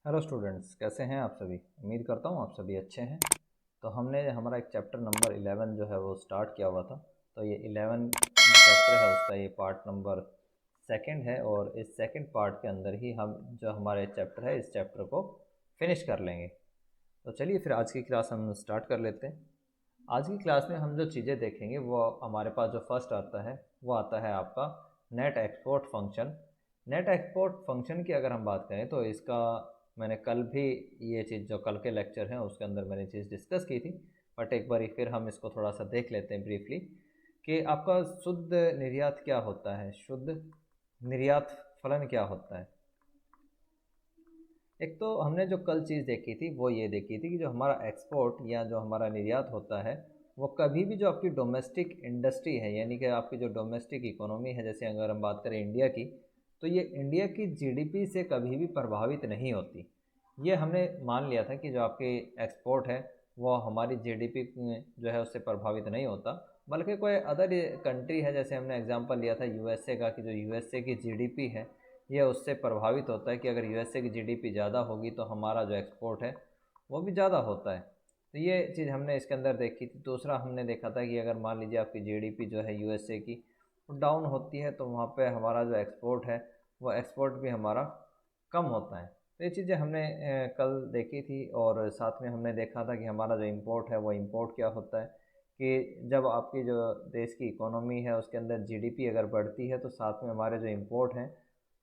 Hello students, कैसे हैं आप सभी। उम्मीद करता हूँ आप सभी अच्छे हैं। तो हमने हमारा एक चैप्टर नंबर 11 जो है वो स्टार्ट किया हुआ था। तो ये 11 चैप्टर है, उसका ये पार्ट नंबर सेकंड है और इस सेकंड पार्ट के अंदर ही हम जो हमारे चैप्टर है इस चैप्टर को फिनिश कर लेंगे। तो चलिए फिर आज की क्लास हम स्टार्ट कर लेते हैं। आज की क्लास में हम जो चीज़ें देखेंगे वो हमारे पास जो फर्स्ट आता है वो आता है आपका net export function. Net export function की अगर हम बात करें तो इसका मैंने कल भी ये चीज़ जो कल के लेक्चर हैं उसके अंदर मैंने चीज़ डिस्कस की थी, बट एक बार फिर हम इसको थोड़ा सा देख लेते हैं ब्रीफली कि आपका शुद्ध निर्यात क्या होता है, शुद्ध निर्यात फलन क्या होता है। एक तो हमने जो कल चीज़ देखी थी वो ये देखी थी कि जो हमारा एक्सपोर्ट या जो हमारा निर्यात होता है वो कभी भी जो आपकी डोमेस्टिक इंडस्ट्री है यानी कि आपकी जो डोमेस्टिक इकोनॉमी है, जैसे अगर हम बात करें इंडिया की, तो ये इंडिया की जीडीपी से कभी भी प्रभावित नहीं होती। ये हमने मान लिया था कि जो आपकी एक्सपोर्ट है वो हमारी जीडीपी जो है उससे प्रभावित नहीं होता, बल्कि कोई अदर कंट्री है, जैसे हमने एग्जांपल लिया था यूएसए का कि जो यूएसए की जीडीपी है ये उससे प्रभावित होता है कि अगर यूएसए की जीडीपी ज़्यादा होगी तो हमारा जो एक्सपोर्ट है वो भी ज़्यादा होता है। तो ये चीज़ हमने इसके अंदर देखी थी। दूसरा हमने देखा था कि अगर मान लीजिए आपकी जीडीपी जो है यूएसए की वो डाउन होती है तो वहाँ पे हमारा जो एक्सपोर्ट है वो एक्सपोर्ट भी हमारा कम होता है। तो ये चीज़ें हमने कल देखी थी और साथ में हमने देखा था कि हमारा जो इम्पोर्ट है वो इम्पोर्ट क्या होता है कि जब आपकी जो देश की इकोनॉमी है उसके अंदर जीडीपी अगर बढ़ती है तो साथ में हमारे जो इम्पोर्ट हैं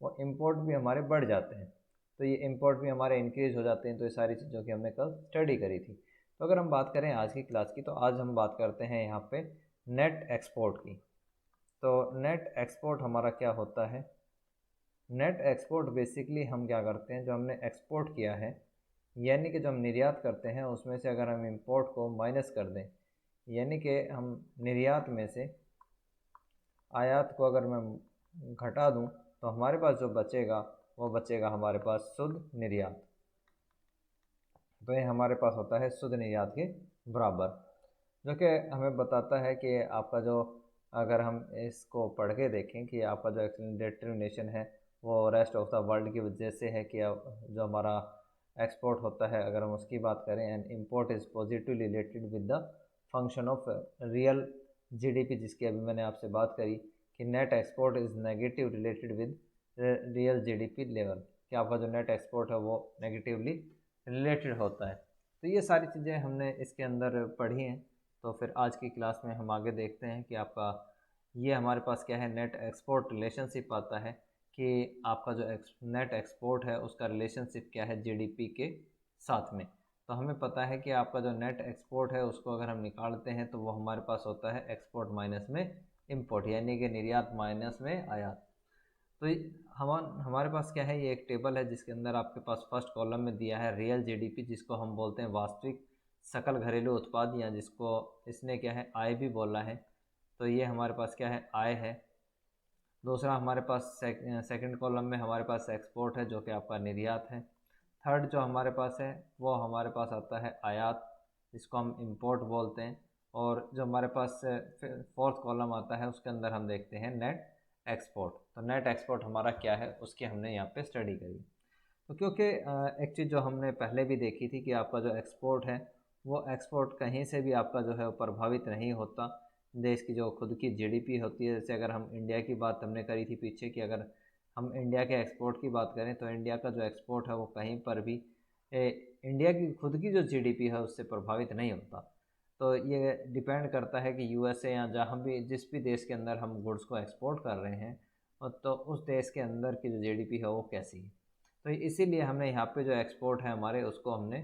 वो इम्पोर्ट भी हमारे बढ़ जाते हैं। तो ये इम्पोर्ट भी हमारे इंक्रीज़ हो जाते हैं। तो ये सारी चीज़ों की हमने कल स्टडी करी थी। तो अगर हम बात करें आज की क्लास की, तो आज हम बात करते हैं यहाँ पे नेट एक्सपोर्ट की। तो नेट एक्सपोर्ट हमारा क्या होता है। नेट एक्सपोर्ट बेसिकली हम क्या करते हैं, जो हमने एक्सपोर्ट किया है यानी कि जो हम निर्यात करते हैं उसमें से अगर हम इंपोर्ट को माइनस कर दें, यानी कि हम निर्यात में से आयात को अगर मैं घटा दूं तो हमारे पास जो बचेगा वो बचेगा हमारे पास शुद्ध निर्यात। तो ये हमारे पास होता है शुद्ध निर्यात के बराबर, जो कि हमें बताता है कि आपका जो, अगर हम इसको पढ़ के देखें कि आपका जो डिटर्मिनेशन है वो रेस्ट ऑफ द वर्ल्ड की वजह से है कि जो हमारा एक्सपोर्ट होता है अगर हम उसकी बात करें, and import is positively related with the function of real GDP, जिसकी अभी मैंने आपसे बात करी कि net export is negative related with real GDP level, कि आपका जो नेट एक्सपोर्ट है वो नेगेटिवली रिलेटेड होता है। तो ये सारी चीज़ें हमने इसके अंदर पढ़ी हैं। तो फिर आज की क्लास में हम आगे देखते हैं कि आपका ये हमारे पास क्या है, नेट एक्सपोर्ट रिलेशनशिप आता है कि आपका जो नेट एक्सपोर्ट है उसका रिलेशनशिप क्या है जीडीपी के साथ में। तो हमें पता है कि आपका जो नेट एक्सपोर्ट है उसको अगर हम निकालते हैं तो वो हमारे पास होता है एक्सपोर्ट माइनस में इंपोर्ट, यानी कि निर्यात माइनस में आयात। तो हम हमारे पास क्या है, ये एक टेबल है जिसके अंदर आपके पास फर्स्ट कॉलम में दिया है रियल जीडीपी, जिसको हम बोलते हैं वास्तविक सकल घरेलू उत्पाद, या जिसको इसने क्या है आय भी बोला है। तो ये हमारे पास क्या है, आय है। दूसरा हमारे पास सेकंड कॉलम में हमारे पास एक्सपोर्ट है जो कि आपका निर्यात है। थर्ड जो हमारे पास है वो हमारे पास आता है आयात, जिसको हम इंपोर्ट बोलते हैं। और जो हमारे पास फोर्थ कॉलम आता है उसके अंदर हम देखते हैं नेट एक्सपोर्ट। तो नेट एक्सपोर्ट हमारा क्या है उसकी हमने यहाँ पे स्टडी करी। तो क्योंकि एक चीज़ जो हमने पहले भी देखी थी कि आपका जो एक्सपोर्ट है वो एक्सपोर्ट कहीं से भी आपका जो है वो प्रभावित नहीं होता। देश की जो खुद की जीडीपी होती है, जैसे अगर हम इंडिया की बात हमने करी थी पीछे कि अगर हम इंडिया के एक्सपोर्ट की बात करें तो इंडिया का जो एक्सपोर्ट है वो कहीं पर भी इंडिया की खुद की जो जीडीपी है उससे प्रभावित नहीं होता। तो ये डिपेंड करता है कि यूएसए या जहाँ भी जिस भी देश के अंदर हम गुड्स को एक्सपोर्ट कर रहे हैं और तो उस देश के अंदर की जो जीडीपी है वो कैसी है। तो इसीलिए हमने यहाँ पे जो एक्सपोर्ट है हमारे उसको हमने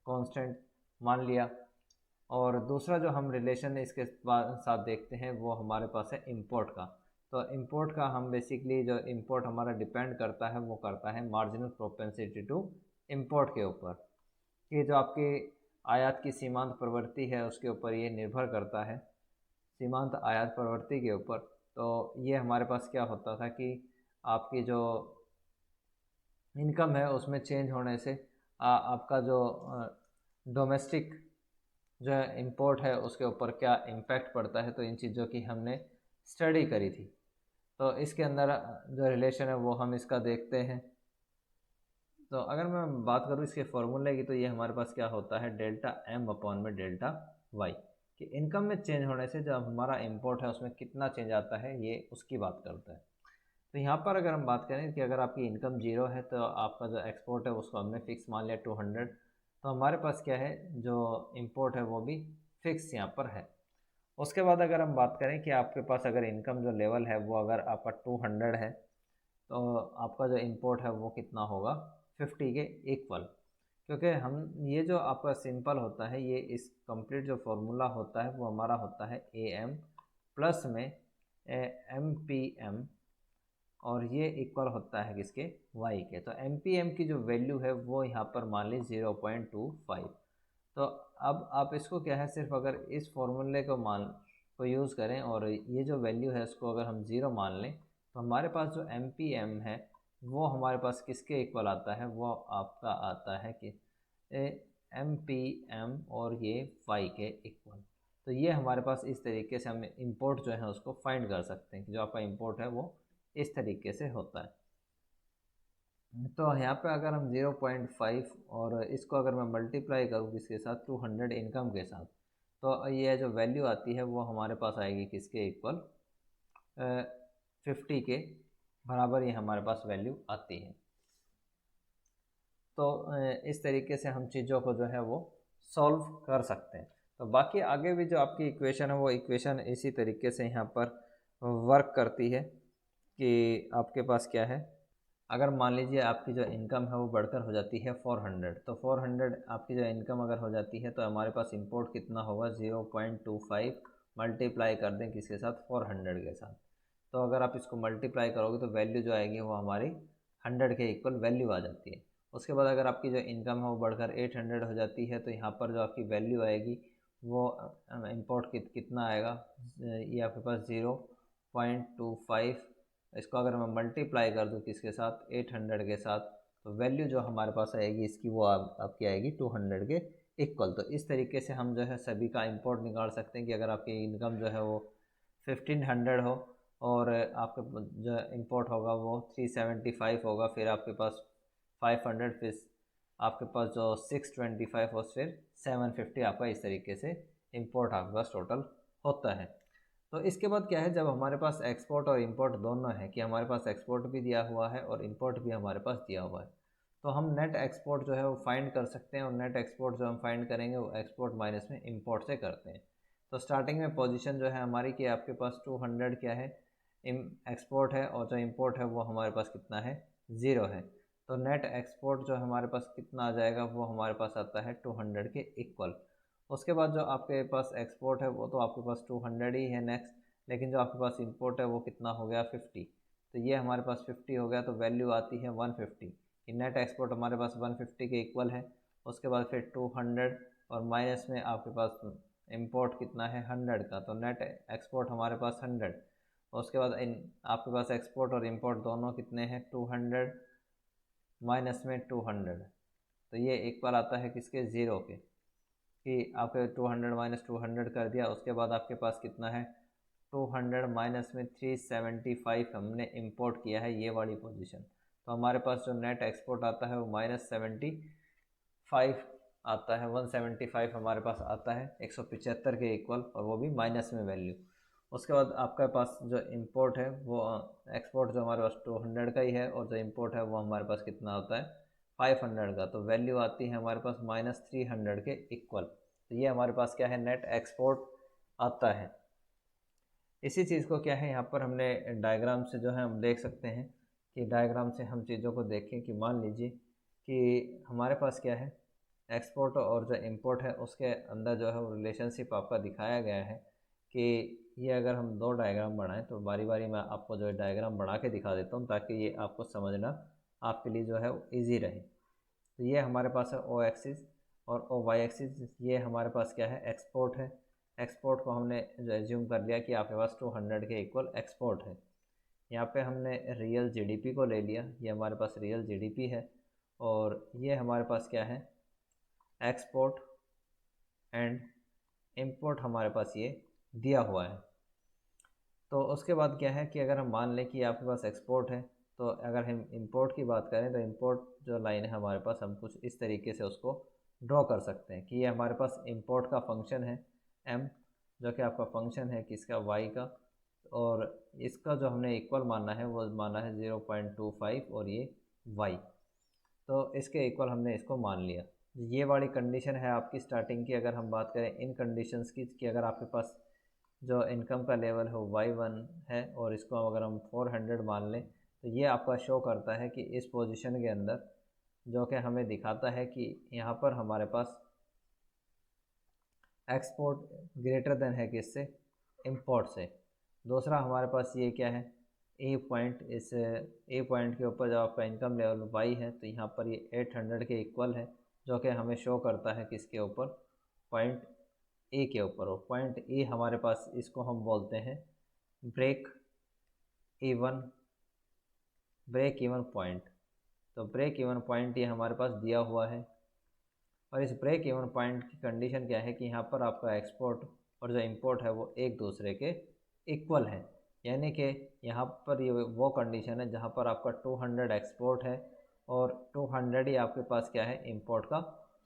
कांस्टेंट मान लिया। और दूसरा जो हम रिलेशन इसके साथ देखते हैं वो हमारे पास है इंपोर्ट का। तो इंपोर्ट का हम बेसिकली जो इंपोर्ट हमारा डिपेंड करता है वो करता है मार्जिनल प्रोपेंसिटी टू इंपोर्ट के ऊपर, कि जो आपकी आयात की सीमांत प्रवृत्ति है उसके ऊपर ये निर्भर करता है, सीमांत आयात प्रवृत्ति के ऊपर। तो ये हमारे पास क्या होता था कि आपकी जो इनकम है उसमें चेंज होने से आपका जो डोमेस्टिक जो इंपोर्ट है उसके ऊपर क्या इम्पैक्ट पड़ता है। तो इन चीज़ों की हमने स्टडी करी थी। तो इसके अंदर जो रिलेशन है वो हम इसका देखते हैं तो अगर मैं बात करूँ इसके फॉर्मूले की, तो ये हमारे पास क्या होता है, डेल्टा एम अपॉन में डेल्टा वाई, कि इनकम में चेंज होने से जब हमारा इंपोर्ट है उसमें कितना चेंज आता है, ये उसकी बात करता है। तो यहाँ पर अगर हम बात करें कि अगर आपकी इनकम 0 है तो आपका जो एक्सपोर्ट है उसको हमने फिक्स मान लिया 200, तो हमारे पास क्या है, जो इंपोर्ट है वो भी फिक्स यहाँ पर है। उसके बाद अगर हम बात करें कि आपके पास अगर इनकम जो लेवल है वो अगर आपका 200 है, तो आपका जो इंपोर्ट है वो कितना होगा, 50 के इक्वल। क्योंकि हम ये जो आपका सिंपल होता है, ये इस कंप्लीट जो फॉर्मूला होता है वो हमारा होता है ए एम प्लस में एम पी एम, और ये इक्वल होता है किसके, वाई के। तो एम पी एम की जो वैल्यू है वो यहाँ पर मान ली 0.25। तो अब आप इसको क्या है, सिर्फ अगर इस फॉर्मूले को यूज़ करें और ये जो वैल्यू है उसको अगर हम 0 मान लें, तो हमारे पास जो एम पी एम है वो हमारे पास किसके इक्वल आता है, वो आपका आता है कि एम पी एम और ये वाई के इक्वल। तो ये हमारे पास इस तरीके से हम इंपोर्ट जो है उसको फाइंड कर सकते हैं कि जो आपका इंपोर्ट है वो इस तरीके से होता है। तो यहाँ पे अगर हम 0.5 और इसको अगर मैं मल्टीप्लाई करूँ किसके साथ, 200 इनकम के साथ, तो ये जो वैल्यू आती है वो हमारे पास आएगी किसके इक्वल, 50 के बराबर ये हमारे पास वैल्यू आती है। तो इस तरीके से हम चीज़ों को जो है वो सॉल्व कर सकते हैं। तो बाकी आगे भी जो आपकी इक्वेशन है वो इक्वेशन इसी तरीके से यहाँ पर वर्क करती है कि आपके पास क्या है, अगर मान लीजिए आपकी जो इनकम है वो बढ़कर हो जाती है 400, तो 400 आपकी जो इनकम अगर हो जाती है तो हमारे पास इंपोर्ट कितना होगा, 0.25 मल्टीप्लाई कर दें किसके साथ, 400 के साथ। तो अगर आप इसको मल्टीप्लाई करोगे तो वैल्यू जो आएगी वो हमारी 100 के इक्वल वैल्यू आ जाती है। उसके बाद अगर आपकी जो इनकम है वो बढ़कर 800 हो जाती है, तो यहाँ पर जो आपकी वैल्यू आएगी वो इंपोर्ट कितना आएगा, ये आपके पास 0.25, इसको अगर मैं मल्टीप्लाई कर दूँ किसके साथ, 800 के साथ, तो वैल्यू जो हमारे पास आएगी इसकी वो आपकी आएगी 200 के इक्वल। तो इस तरीके से हम जो है सभी का इंपोर्ट निकाल सकते हैं कि अगर आपकी इनकम जो है वो 1500 हो और आपके जो इंपोर्ट होगा वो 375 होगा, फिर आपके पास 500, फिर आपके पास जो 625 और फिर 750 आपका इस तरीके से इंपोर्ट आपके पास टोटल होता है। तो इसके बाद क्या है, जब हमारे पास एक्सपोर्ट और इंपोर्ट दोनों है, कि हमारे पास एक्सपोर्ट भी दिया हुआ है और इंपोर्ट भी हमारे पास दिया हुआ है, तो हम नेट एक्सपोर्ट जो है वो फाइंड कर सकते हैं। और नेट एक्सपोर्ट जो हम फाइंड करेंगे वो एक्सपोर्ट माइनस में इंपोर्ट से करते हैं। तो स्टार्टिंग में पोजीशन जो है हमारी कि आपके पास 200 क्या है एक्सपोर्ट है, और जो इंपोर्ट है वो हमारे पास कितना है, 0 है। तो नेट एक्सपोर्ट जो हमारे पास कितना आ जाएगा, वो हमारे पास आता है 200 के इक्वल। उसके बाद जो आपके पास एक्सपोर्ट है वो तो आपके पास 200 ही है नेक्स्ट, लेकिन जो आपके पास इंपोर्ट है वो कितना हो गया, 50। तो ये हमारे पास 50 हो गया, तो वैल्यू आती है 150, कि नेट एक्सपोर्ट हमारे पास 150 के इक्वल है। उसके बाद फिर 200 और माइनस में आपके पास इंपोर्ट कितना है, 100 का, तो नेट एक्सपोर्ट हमारे पास 100। उसके बाद आपके पास एक्सपोर्ट और इंपोर्ट दोनों कितने हैं, 200 माइनस में 200, तो ये इक्वल आता है किसके, 0 के, कि आपके 200 माइनस 200 कर दिया। उसके बाद आपके पास कितना है, 200 माइनस में 375 हमने इंपोर्ट किया है, ये वाली पोजीशन। तो हमारे पास जो नेट एक्सपोर्ट आता है वो -75 आता है, 175 हमारे पास आता है 175 के इक्वल, और वो भी माइनस में वैल्यू। उसके बाद आपके पास जो इंपोर्ट है वो एक्सपोर्ट जो हमारे पास 200 का ही है, और जो इंपोर्ट है वो हमारे पास कितना होता है, 500 का, तो वैल्यू आती है हमारे पास -300 के इक्वल। तो ये हमारे पास क्या है, नेट एक्सपोर्ट आता है। इसी चीज़ को क्या है यहाँ पर हमने डायग्राम से जो है हम देख सकते हैं, कि डायग्राम से हम चीज़ों को देखें कि मान लीजिए कि हमारे पास क्या है, एक्सपोर्ट और जो इंपोर्ट है उसके अंदर जो है वो रिलेशनशिप आपका दिखाया गया है, कि ये अगर हम दो डायग्राम बनाएं, तो बारी बारी मैं आपको जो है डायग्राम बना के दिखा देता हूँ ताकि ये आपको समझना आपके लिए जो है वो ईजी रहे। तो ये हमारे पास है ओ एक्सिस, और ओ वाई एक्सिस ये हमारे पास क्या है, एक्सपोर्ट है। एक्सपोर्ट को हमने एज्यूम कर लिया कि आपके पास 200 के इक्वल एक्सपोर्ट है। यहाँ पे हमने रियल जीडीपी को ले लिया, ये हमारे पास रियल जीडीपी है, और ये हमारे पास क्या है, एक्सपोर्ट एंड इंपोर्ट हमारे पास ये दिया हुआ है। तो उसके बाद क्या है कि अगर हम मान लें कि आपके पास एक्सपोर्ट है, तो अगर हम इंपोर्ट की बात करें तो इंपोर्ट जो लाइन है हमारे पास, हम कुछ इस तरीके से उसको ड्रॉ कर सकते हैं कि ये हमारे पास इंपोर्ट का फंक्शन है m, जो कि आपका फंक्शन है किसका, y का, और इसका जो हमने इक्वल माना है वो माना है 0.25 और ये y, तो इसके इक्वल हमने इसको मान लिया। ये वाली कंडीशन है आपकी स्टार्टिंग की। अगर हम बात करें इन कंडीशंस की कि अगर आपके पास जो इनकम का लेवल है y1 है और इसको अगर हम 400 मान लें, तो ये आपका शो करता है कि इस पोजीशन के अंदर, जो कि हमें दिखाता है कि यहाँ पर हमारे पास एक्सपोर्ट ग्रेटर देन है किससे, इंपोर्ट से। दूसरा हमारे पास ये क्या है, ए पॉइंट, इस ए पॉइंट के ऊपर जब आपका इनकम लेवल वाई है तो यहाँ पर ये 800 के इक्वल है, जो कि हमें शो करता है किसके ऊपर, पॉइंट ए के ऊपर। और पॉइंट ए हमारे पास, इसको हम बोलते हैं break even, break even point. तो ब्रेक इवन पॉइंट ये हमारे पास दिया हुआ है, और इस ब्रेक इवन पॉइंट की कंडीशन क्या है कि यहाँ पर आपका एक्सपोर्ट और जो इंपोर्ट है वो एक दूसरे के इक्वल है। यानी कि यहाँ पर ये वो कंडीशन है जहाँ पर आपका 200 एक्सपोर्ट है और 200 ही आपके पास क्या है, इंपोर्ट का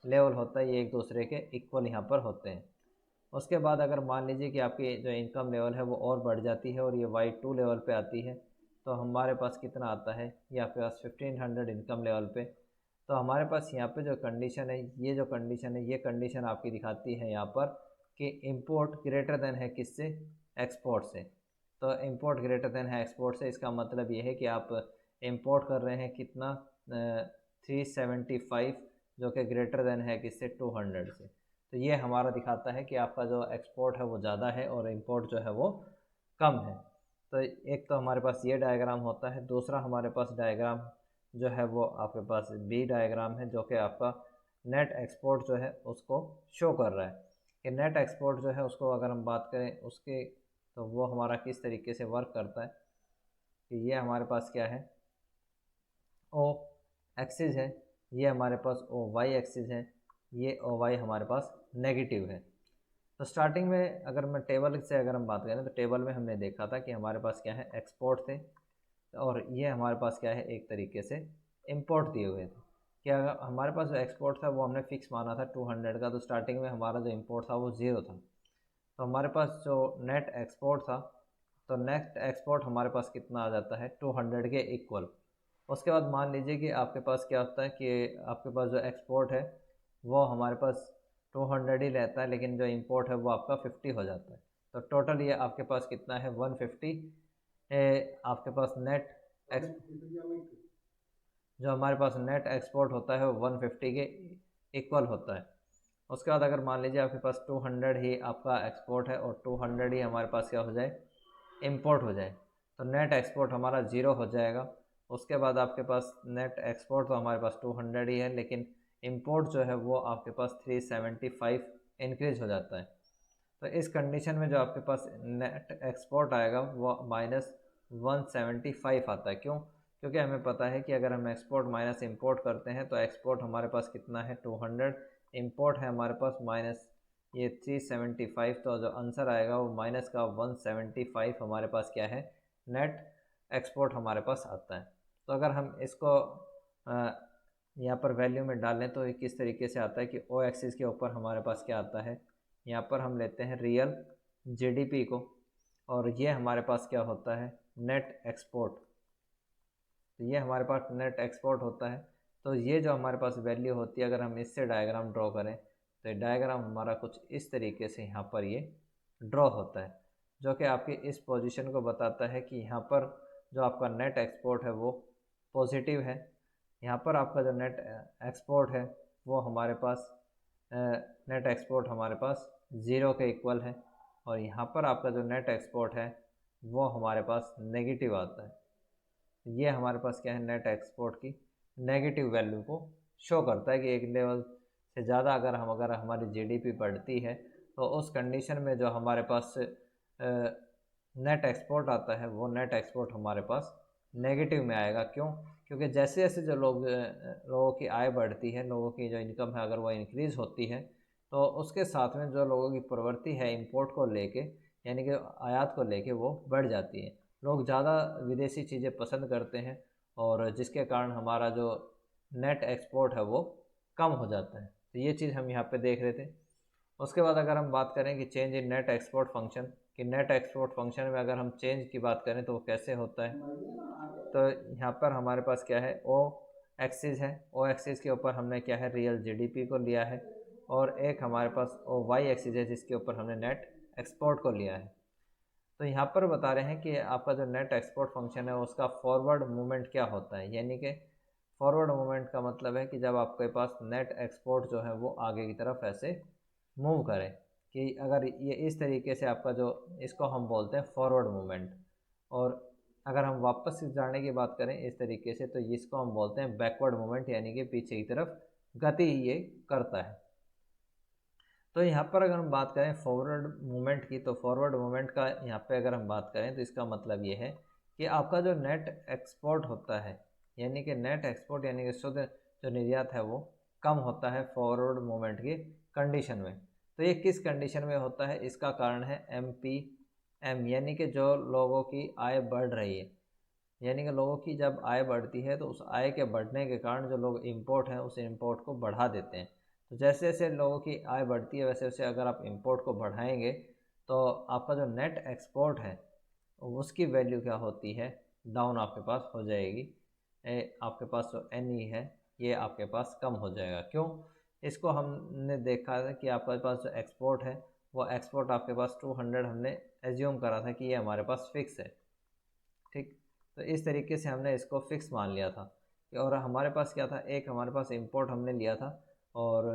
लेवल होता है। ये एक दूसरे के इक्वल यहाँ पर होते हैं। उसके बाद अगर मान लीजिए कि आपकी जो इनकम लेवल है वो और बढ़ जाती है और ये Y2 लेवल पे आती है, तो हमारे पास कितना आता है, ये आपके पास 1500 इनकम लेवल पे। तो हमारे पास यहाँ पे जो कंडीशन है, ये जो कंडीशन है, ये कंडीशन आपकी दिखाती है यहाँ पर कि इंपोर्ट ग्रेटर देन है किससे, एक्सपोर्ट से। तो इंपोर्ट ग्रेटर देन है एक्सपोर्ट से, इसका मतलब ये है कि आप इंपोर्ट कर रहे हैं कितना, 375, जो कि ग्रेटर देन है किससे, 200 से। तो ये हमारा दिखाता है कि आपका जो एक्सपोर्ट है वो ज़्यादा है और इंपोर्ट जो है वो कम है। तो एक तो हमारे पास ये डायग्राम होता है। दूसरा हमारे पास डायग्राम जो है वो आपके पास बी डायग्राम है, जो कि आपका नेट एक्सपोर्ट जो है उसको शो कर रहा है कि नेट एक्सपोर्ट जो है उसको अगर हम बात करें उसके, तो वो हमारा किस तरीके से वर्क करता है कि ये हमारे पास क्या है, ओ एक्सिस है, ये हमारे पास ओ वाई एक्सिस है, ये ओ वाई हमारे पास नेगेटिव है। तो स्टार्टिंग में अगर मैं टेबल से अगर हम बात करें तो टेबल में हमने देखा था कि हमारे पास क्या है, एक्सपोर्ट थे, और ये हमारे पास क्या है, एक तरीके से इंपोर्ट दिए हुए थे। क्या हमारे पास जो एक्सपोर्ट था वो हमने फिक्स माना था 200 का, तो स्टार्टिंग में हमारा जो इंपोर्ट था वो 0 था। तो हमारे पास जो नेट एक्सपोर्ट था, तो नेट एक्सपोर्ट हमारे पास कितना आ जाता है, 200 के इक्वल। उसके बाद मान लीजिए कि आपके पास क्या होता है कि आपके पास जो एक्सपोर्ट है वो हमारे पास 200 ही रहता है, लेकिन जो इंपोर्ट है वो आपका 50 हो जाता है। तो टोटल ये आपके पास कितना है, 150 आपके पास नेट एक्स, जो हमारे पास नेट एक्सपोर्ट होता है वो 150 के इक्वल होता है। उसके बाद अगर मान लीजिए आपके पास 200 ही आपका एक्सपोर्ट है और 200 ही हमारे पास क्या हो जाए, इंपोर्ट हो जाए, तो नेट एक्सपोर्ट हमारा 0 हो जाएगा। उसके बाद आपके पास नेट एक्सपोर्ट तो हमारे पास 200 ही है, लेकिन इंपोर्ट जो है वो आपके पास 375 इंक्रीज हो जाता है। तो इस कंडीशन में जो आपके पास नेट एक्सपोर्ट आएगा वो -175 आता है। क्यों? क्योंकि हमें पता है कि अगर हम एक्सपोर्ट माइनस इंपोर्ट करते हैं तो एक्सपोर्ट हमारे पास कितना है, 200, इंपोर्ट है हमारे पास माइनस ये 375, तो जो आंसर आएगा वो माइनस का 175 हमारे पास क्या है, नेट एक्सपोर्ट हमारे पास आता है। तो अगर हम इसको यहाँ पर वैल्यू में डालें तो ये किस तरीके से आता है कि ओ एक्सिस के ऊपर हमारे पास क्या आता है, यहाँ पर हम लेते हैं रियल जीडीपी को, और ये हमारे पास क्या होता है, नेट एक्सपोर्ट। तो ये हमारे पास नेट एक्सपोर्ट होता है। तो ये जो हमारे पास वैल्यू होती है, अगर हम इससे डायग्राम ड्रॉ करें तो ये डायग्राम हमारा कुछ इस तरीके से यहाँ पर ये ड्रॉ होता है, जो कि आपकी इस पोजीशन को बताता है कि यहाँ पर जो आपका नेट एक्सपोर्ट है वो पॉजिटिव है। यहाँ पर आपका जो नेट एक्सपोर्ट है वो हमारे पास नेट एक्सपोर्ट हमारे पास 0 के इक्वल है, और यहाँ पर आपका जो नेट एक्सपोर्ट है वो हमारे पास नेगेटिव आता है। ये हमारे पास क्या है, नेट एक्सपोर्ट की नेगेटिव वैल्यू को शो करता है कि एक लेवल से ज़्यादा अगर हमारी जीडीपी बढ़ती है तो उस कंडीशन में जो हमारे पास नेट एक्सपोर्ट आता है वो नेट एक्सपोर्ट हमारे पास नेगेटिव में आएगा। क्यों? क्योंकि जैसे जैसे जो लोगों की आय बढ़ती है, लोगों की जो इनकम है अगर वो इंक्रीज़ होती है, तो उसके साथ में जो लोगों की प्रवृत्ति है इंपोर्ट को लेके, यानी कि आयात को लेके, वो बढ़ जाती है। लोग ज़्यादा विदेशी चीज़ें पसंद करते हैं और जिसके कारण हमारा जो नेट एक्सपोर्ट है वो कम हो जाता है। तो ये चीज़ हम यहाँ पे देख रहे थे। उसके बाद अगर हम बात करें कि change in net export function, कि नेट एक्सपोर्ट फंक्शन में अगर हम चेंज की बात करें तो वो कैसे होता है, तो यहाँ पर हमारे पास क्या है, ओ एक्सिस है। ओ एक्सिस के ऊपर हमने क्या है, रियल जीडीपी को लिया है, और एक हमारे पास ओ वाई एक्सिस है जिसके ऊपर हमने नेट एक्सपोर्ट को लिया है। तो यहाँ पर बता रहे हैं कि आपका जो नेट एक्सपोर्ट फंक्शन है उसका फॉरवर्ड मूवमेंट क्या होता है, यानी कि फॉरवर्ड मूवमेंट का मतलब है कि जब आपके पास नेट एक्सपोर्ट जो है वो आगे की तरफ ऐसे मूव करे, कि अगर ये इस तरीके से आपका जो, इसको हम बोलते हैं फॉरवर्ड मूवमेंट। और अगर हम वापस से जाने की बात करें इस तरीके से तो इसको हम बोलते हैं बैकवर्ड मूवमेंट, यानी कि पीछे की तरफ गति ये करता है। तो यहाँ पर अगर हम बात करें फॉरवर्ड मूवमेंट की, तो फॉरवर्ड मूवमेंट का यहाँ पे अगर हम बात करें तो इसका मतलब ये है कि आपका जो नेट एक्सपोर्ट होता है, यानी कि नेट एक्सपोर्ट यानी कि शुद्ध जो निर्यात है वो कम होता है फॉरवर्ड मूवमेंट की कंडीशन में। तो ये किस कंडीशन में होता है, इसका कारण है MPM, यानी कि जो लोगों की आय बढ़ रही है, यानी कि लोगों की जब आय बढ़ती है तो उस आय के बढ़ने के कारण जो लोग इंपोर्ट हैं उस इंपोर्ट को बढ़ा देते हैं। तो जैसे जैसे लोगों की आय बढ़ती है वैसे वैसे अगर आप इंपोर्ट को बढ़ाएंगे तो आपका जो नेट एक्सपोर्ट है उसकी वैल्यू क्या होती है, डाउन आपके पास हो जाएगी। आपके पास जो NE है ये आपके पास कम हो जाएगा। क्यों? इसको हमने देखा है कि आपके पास जो एक्सपोर्ट है वो एक्सपोर्ट आपके पास 200 हमने एज्यूम करा था कि ये हमारे पास फिक्स है, ठीक। तो इस तरीके से हमने इसको फिक्स मान लिया था। और हमारे पास क्या था, एक हमारे पास इंपोर्ट हमने लिया था और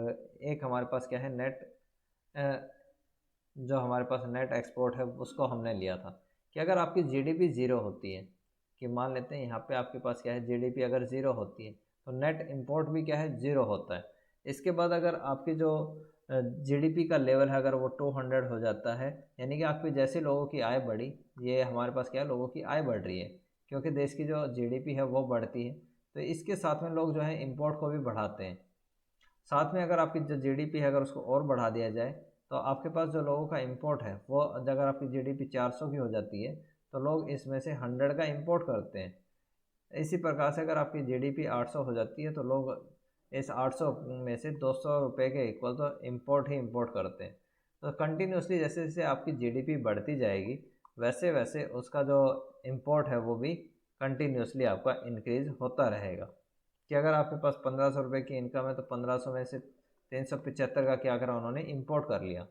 एक हमारे पास क्या है, नेट जो हमारे पास नेट एक्सपोर्ट है उसको हमने लिया था। कि अगर आपकी जीडीपी ज़ीरो होती है, कि मान लेते हैं यहाँ पे आपके पास क्या है, जीडीपी अगर ज़ीरो होती है तो नेट इंपोर्ट भी क्या है, ज़ीरो होता है। इसके बाद अगर आपकी जो जीडीपी का लेवल है अगर वो 200 हो जाता है, यानी कि आपकी जैसे लोगों की आय बढ़ी, ये हमारे पास क्या है, लोगों की आय बढ़ रही है क्योंकि देश की जो जीडीपी है वो बढ़ती है, तो इसके साथ में लोग जो है इंपोर्ट को भी बढ़ाते हैं। साथ में अगर आपकी जो जीडीपी है अगर उसको और बढ़ा दिया जाए तो आपके पास जो लोगों का इंपोर्ट है वो, अगर आपकी जीडीपी 400 की हो जाती है तो लोग इसमें से 100 का इंपोर्ट करते हैं। इसी प्रकार से अगर आपकी जीडीपी 800 हो जाती है तो लोग इस 800 में से 200 रुपये के इक्वल तो इंपोर्ट ही इंपोर्ट करते हैं। तो कंटिन्यूसली जैसे जैसे आपकी जीडीपी बढ़ती जाएगी वैसे वैसे उसका जो इंपोर्ट है वो भी कंटिन्यूसली आपका इंक्रीज होता रहेगा। कि अगर आपके पास 1500 रुपये की इनकम है तो 1500 में से 375 का क्या करा, उन्होंने इंपोर्ट कर लिया।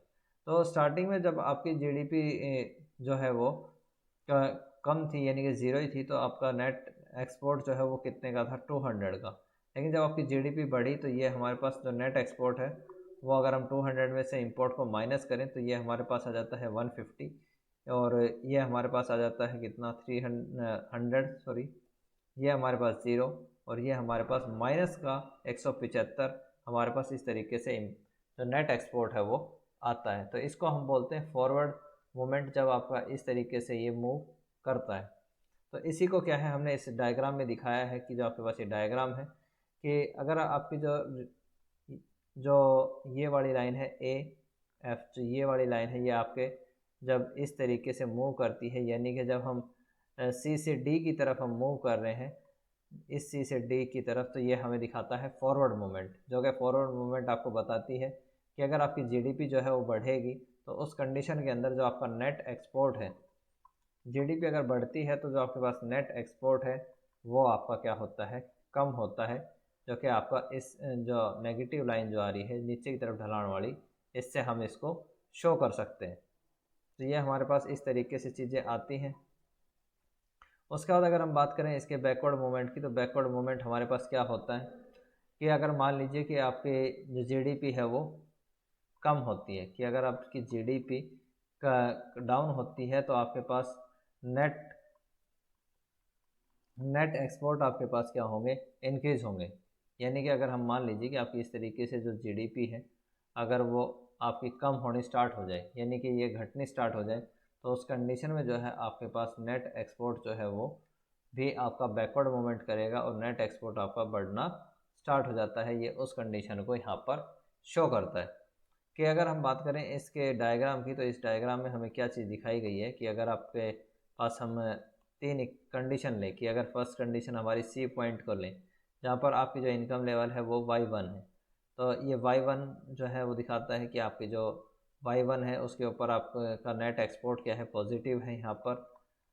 तो स्टार्टिंग में जब आपकी जीडीपी जो है वो कम थी यानी कि ज़ीरो ही थी तो आपका नेट एक्सपोर्ट जो है वो कितने का था, 200 का। लेकिन जब आपकी जीडीपी बढ़ी तो ये हमारे पास जो नेट एक्सपोर्ट है वो, अगर हम 200 में से इंपोर्ट को माइनस करें तो ये हमारे पास आ जाता है 150, और ये हमारे पास आ जाता है कितना, 300 सॉरी, ये हमारे पास ज़ीरो, और ये हमारे पास माइनस का 175 हमारे पास इस तरीके से जो नेट एक्सपोर्ट है वो आता है। तो इसको हम बोलते हैं फॉरवर्ड मूवमेंट, जब आपका इस तरीके से ये मूव करता है। तो इसी को क्या है, हमने इस डायग्राम में दिखाया है कि जो आपके पास ये डायग्राम है कि अगर आपकी जो जो ये वाली लाइन है AF, जो ये वाली लाइन है ये आपके जब इस तरीके से मूव करती है, यानी कि जब हम C से D की तरफ हम मूव कर रहे हैं, इस C से D की तरफ, तो ये हमें दिखाता है फॉरवर्ड मूवमेंट। जो कि फॉरवर्ड मूवमेंट आपको बताती है कि अगर आपकी जीडीपी जो है वो बढ़ेगी तो उस कंडीशन के अंदर जो आपका नेट एक्सपोर्ट है, जीडीपी अगर बढ़ती है तो जो आपके पास नेट एक्सपोर्ट है वो आपका क्या होता है, कम होता है। जो कि आपका इस जो नेगेटिव लाइन जो आ रही है नीचे की तरफ ढलान वाली, इससे हम इसको शो कर सकते हैं। तो ये हमारे पास इस तरीके से चीज़ें आती हैं। उसके बाद अगर हम बात करें इसके बैकवर्ड मूवमेंट की, तो बैकवर्ड मूवमेंट हमारे पास क्या होता है कि अगर मान लीजिए कि आपके जो जीडीपी है वो कम होती है, कि अगर आपकी जीडीपी का डाउन होती है तो आपके पास नेट एक्सपोर्ट आपके पास क्या होंगे, इंक्रीज होंगे। यानी कि अगर हम मान लीजिए कि आपकी इस तरीके से जो जीडीपी है अगर वो आपकी कम होनी स्टार्ट हो जाए, यानी कि ये घटनी स्टार्ट हो जाए, तो उस कंडीशन में जो है आपके पास नेट एक्सपोर्ट जो है वो भी आपका बैकवर्ड मूवमेंट करेगा और नेट एक्सपोर्ट आपका बढ़ना स्टार्ट हो जाता है। ये उस कंडीशन को यहाँ पर शो करता है। कि अगर हम बात करें इसके डायग्राम की, तो इस डायग्राम में हमें क्या चीज़ दिखाई गई है कि अगर आपके पास हम तीन कंडीशन लें कि अगर फर्स्ट कंडीशन हमारी सी पॉइंट को लें जहाँ पर आपकी जो इनकम लेवल है वो Y1 है, तो ये Y1 जो है वो दिखाता है कि आपकी जो Y1 है उसके ऊपर आपका नेट एक्सपोर्ट क्या है, पॉजिटिव है यहाँ पर।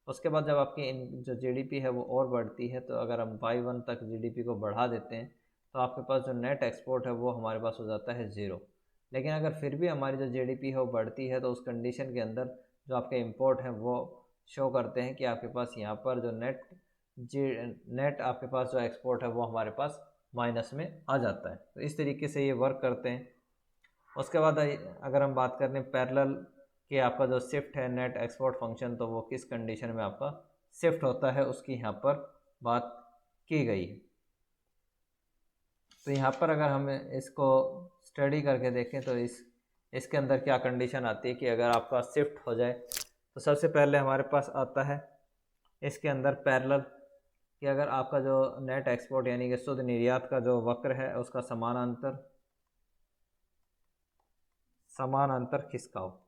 उसके बाद जब आपकी जो जीडीपी है वो और बढ़ती है, तो अगर हम Y1 तक जीडीपी को बढ़ा देते हैं तो आपके पास जो नेट एक्सपोर्ट है वो हमारे पास हो जाता है ज़ीरो। लेकिन अगर फिर भी हमारी जो जीडीपी है वो बढ़ती है तो उस कंडीशन के अंदर जो आपके इंपोर्ट हैं वो शो करते हैं कि आपके पास यहाँ पर जो नेट आपके पास जो एक्सपोर्ट है वो हमारे पास माइनस में आ जाता है। तो इस तरीके से ये वर्क करते हैं। उसके बाद अगर हम बात करें पैरेलल कि आपका जो शिफ्ट है नेट एक्सपोर्ट फंक्शन, तो वो किस कंडीशन में आपका शिफ्ट होता है उसकी यहाँ पर बात की गई है। तो यहाँ पर अगर हम इसको स्टडी करके देखें तो इसके अंदर क्या कंडीशन आती है कि अगर आपका शिफ्ट हो जाए, तो सबसे पहले हमारे पास आता है इसके अंदर पैरेलल कि अगर आपका जो नेट एक्सपोर्ट यानी कि शुद्ध निर्यात का जो वक्र है उसका समानांतर खिसकाव।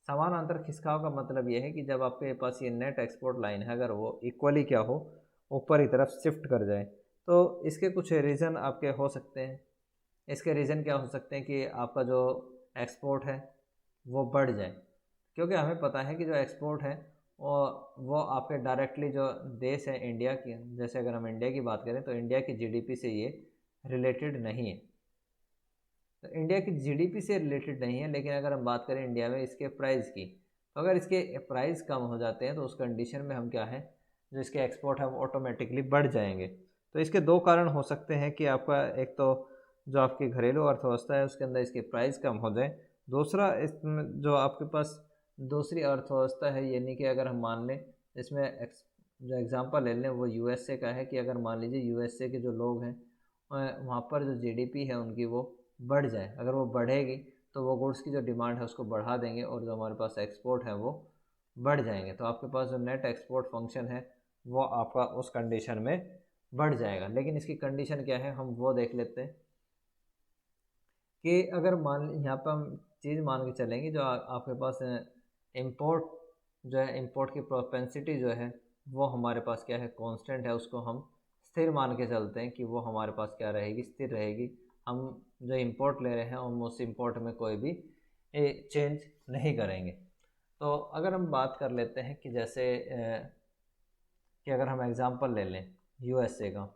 समानांतर खिसकाव का मतलब ये है कि जब आपके पास ये नेट एक्सपोर्ट लाइन है अगर वो इक्वली क्या हो, ऊपर की तरफ शिफ्ट कर जाए, तो इसके कुछ रीज़न आपके हो सकते हैं। इसके रीज़न क्या हो सकते हैं कि आपका जो एक्सपोर्ट है वो बढ़ जाए, क्योंकि हमें पता है कि जो एक्सपोर्ट है वो आपके डायरेक्टली जो देश है इंडिया की, जैसे अगर हम इंडिया की बात करें तो इंडिया की जीडीपी से ये रिलेटेड नहीं है, तो इंडिया की जीडीपी से रिलेटेड नहीं है। लेकिन अगर हम बात करें इंडिया में इसके प्राइस की, तो अगर इसके प्राइस कम हो जाते हैं तो उस कंडीशन में हम क्या है, जो इसके एक्सपोर्ट है वो ऑटोमेटिकली बढ़ जाएंगे। तो इसके दो कारण हो सकते हैं कि आपका एक तो जो आपकी घरेलू अर्थव्यवस्था है उसके अंदर इसकी प्राइस कम हो जाए, दूसरा इसमें जो आपके पास दूसरी अर्थव्यवस्था है, यानी कि अगर हम मान लें इसमें जो एग्ज़ाम्पल ले लें वो यूएसए का है कि अगर मान लीजिए यूएसए के जो लोग हैं वहाँ पर जो जीडीपी है उनकी वो बढ़ जाए, अगर वो बढ़ेगी तो वो गुड्स की जो डिमांड है उसको बढ़ा देंगे और जो हमारे पास एक्सपोर्ट है वो बढ़ जाएंगे, तो आपके पास जो नेट एक्सपोर्ट फंक्शन है वो आपका उस कंडीशन में बढ़ जाएगा। लेकिन इसकी कंडीशन क्या है हम वो देख लेते हैं कि अगर यहाँ पर हम चीज़ मान के चलेंगे जो आपके पास इंपोर्ट जो है, इंपोर्ट की प्रोपेंसिटी जो है वो हमारे पास क्या है, कांस्टेंट है, उसको हम स्थिर मान के चलते हैं कि वो हमारे पास क्या रहेगी, स्थिर रहेगी। हम जो इंपोर्ट ले रहे हैं हम उस इंपोर्ट में कोई भी चेंज नहीं करेंगे। तो अगर हम बात कर लेते हैं कि जैसे कि अगर हम एग्ज़ाम्पल ले लें यूएसए का,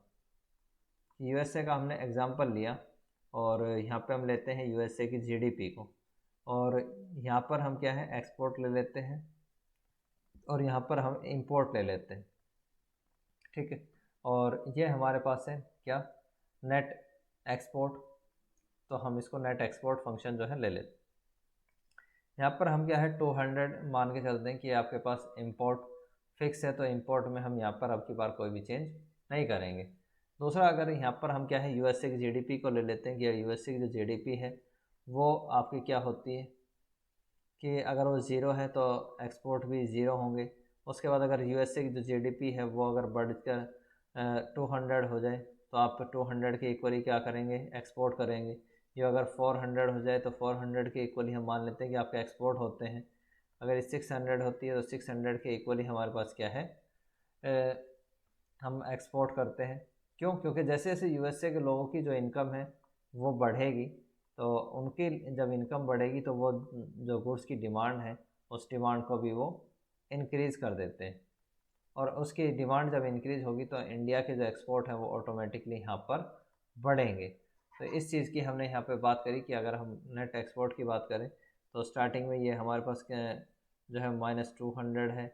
यूएसए का हमने एग्ज़ाम्पल लिया और यहाँ पे हम लेते हैं यूएसए की जीडीपी को, और यहाँ पर हम क्या है एक्सपोर्ट ले लेते हैं और यहाँ पर हम इंपोर्ट ले लेते हैं, ठीक है। और ये हमारे पास है क्या, नेट एक्सपोर्ट, तो हम इसको नेट एक्सपोर्ट फंक्शन जो है ले लेते हैं। यहाँ पर हम क्या है 200 मान के चलते हैं कि आपके पास इंपोर्ट फिक्स है, तो इंपोर्ट में हम यहाँ पर अब की बार कोई भी चेंज नहीं करेंगे। दूसरा अगर यहाँ पर हम क्या है यूएसए की जीडीपी को ले लेते हैं कि यूएसए की जो जीडीपी है वो आपकी क्या होती है कि अगर वो ज़ीरो है तो एक्सपोर्ट भी ज़ीरो होंगे। उसके बाद अगर यूएसए की जो जीडीपी है वो अगर बढ़कर 200 हो जाए तो आप 200 के इक्वली क्या करेंगे, एक्सपोर्ट करेंगे। ये अगर 400 हो जाए तो 400 के इक्वली हम मान लेते हैं कि आपके एक्सपोर्ट होते हैं। अगर 600 होती है तो 600 के इक्वली हमारे पास क्या है, हम एक्सपोर्ट करते हैं। क्यों, क्योंकि जैसे जैसे यूएसए के लोगों की जो इनकम है वो बढ़ेगी, तो उनकी जब इनकम बढ़ेगी तो वो जो गुड्स की डिमांड है उस डिमांड को भी वो इंक्रीज़ कर देते हैं, और उसकी डिमांड जब इंक्रीज़ होगी तो इंडिया के जो एक्सपोर्ट हैं वो ऑटोमेटिकली यहाँ पर बढ़ेंगे। तो इस चीज़ की हमने यहाँ पे बात करी कि अगर हम नेट एक्सपोर्ट की बात करें तो स्टार्टिंग में ये हमारे पास जो है -200 है,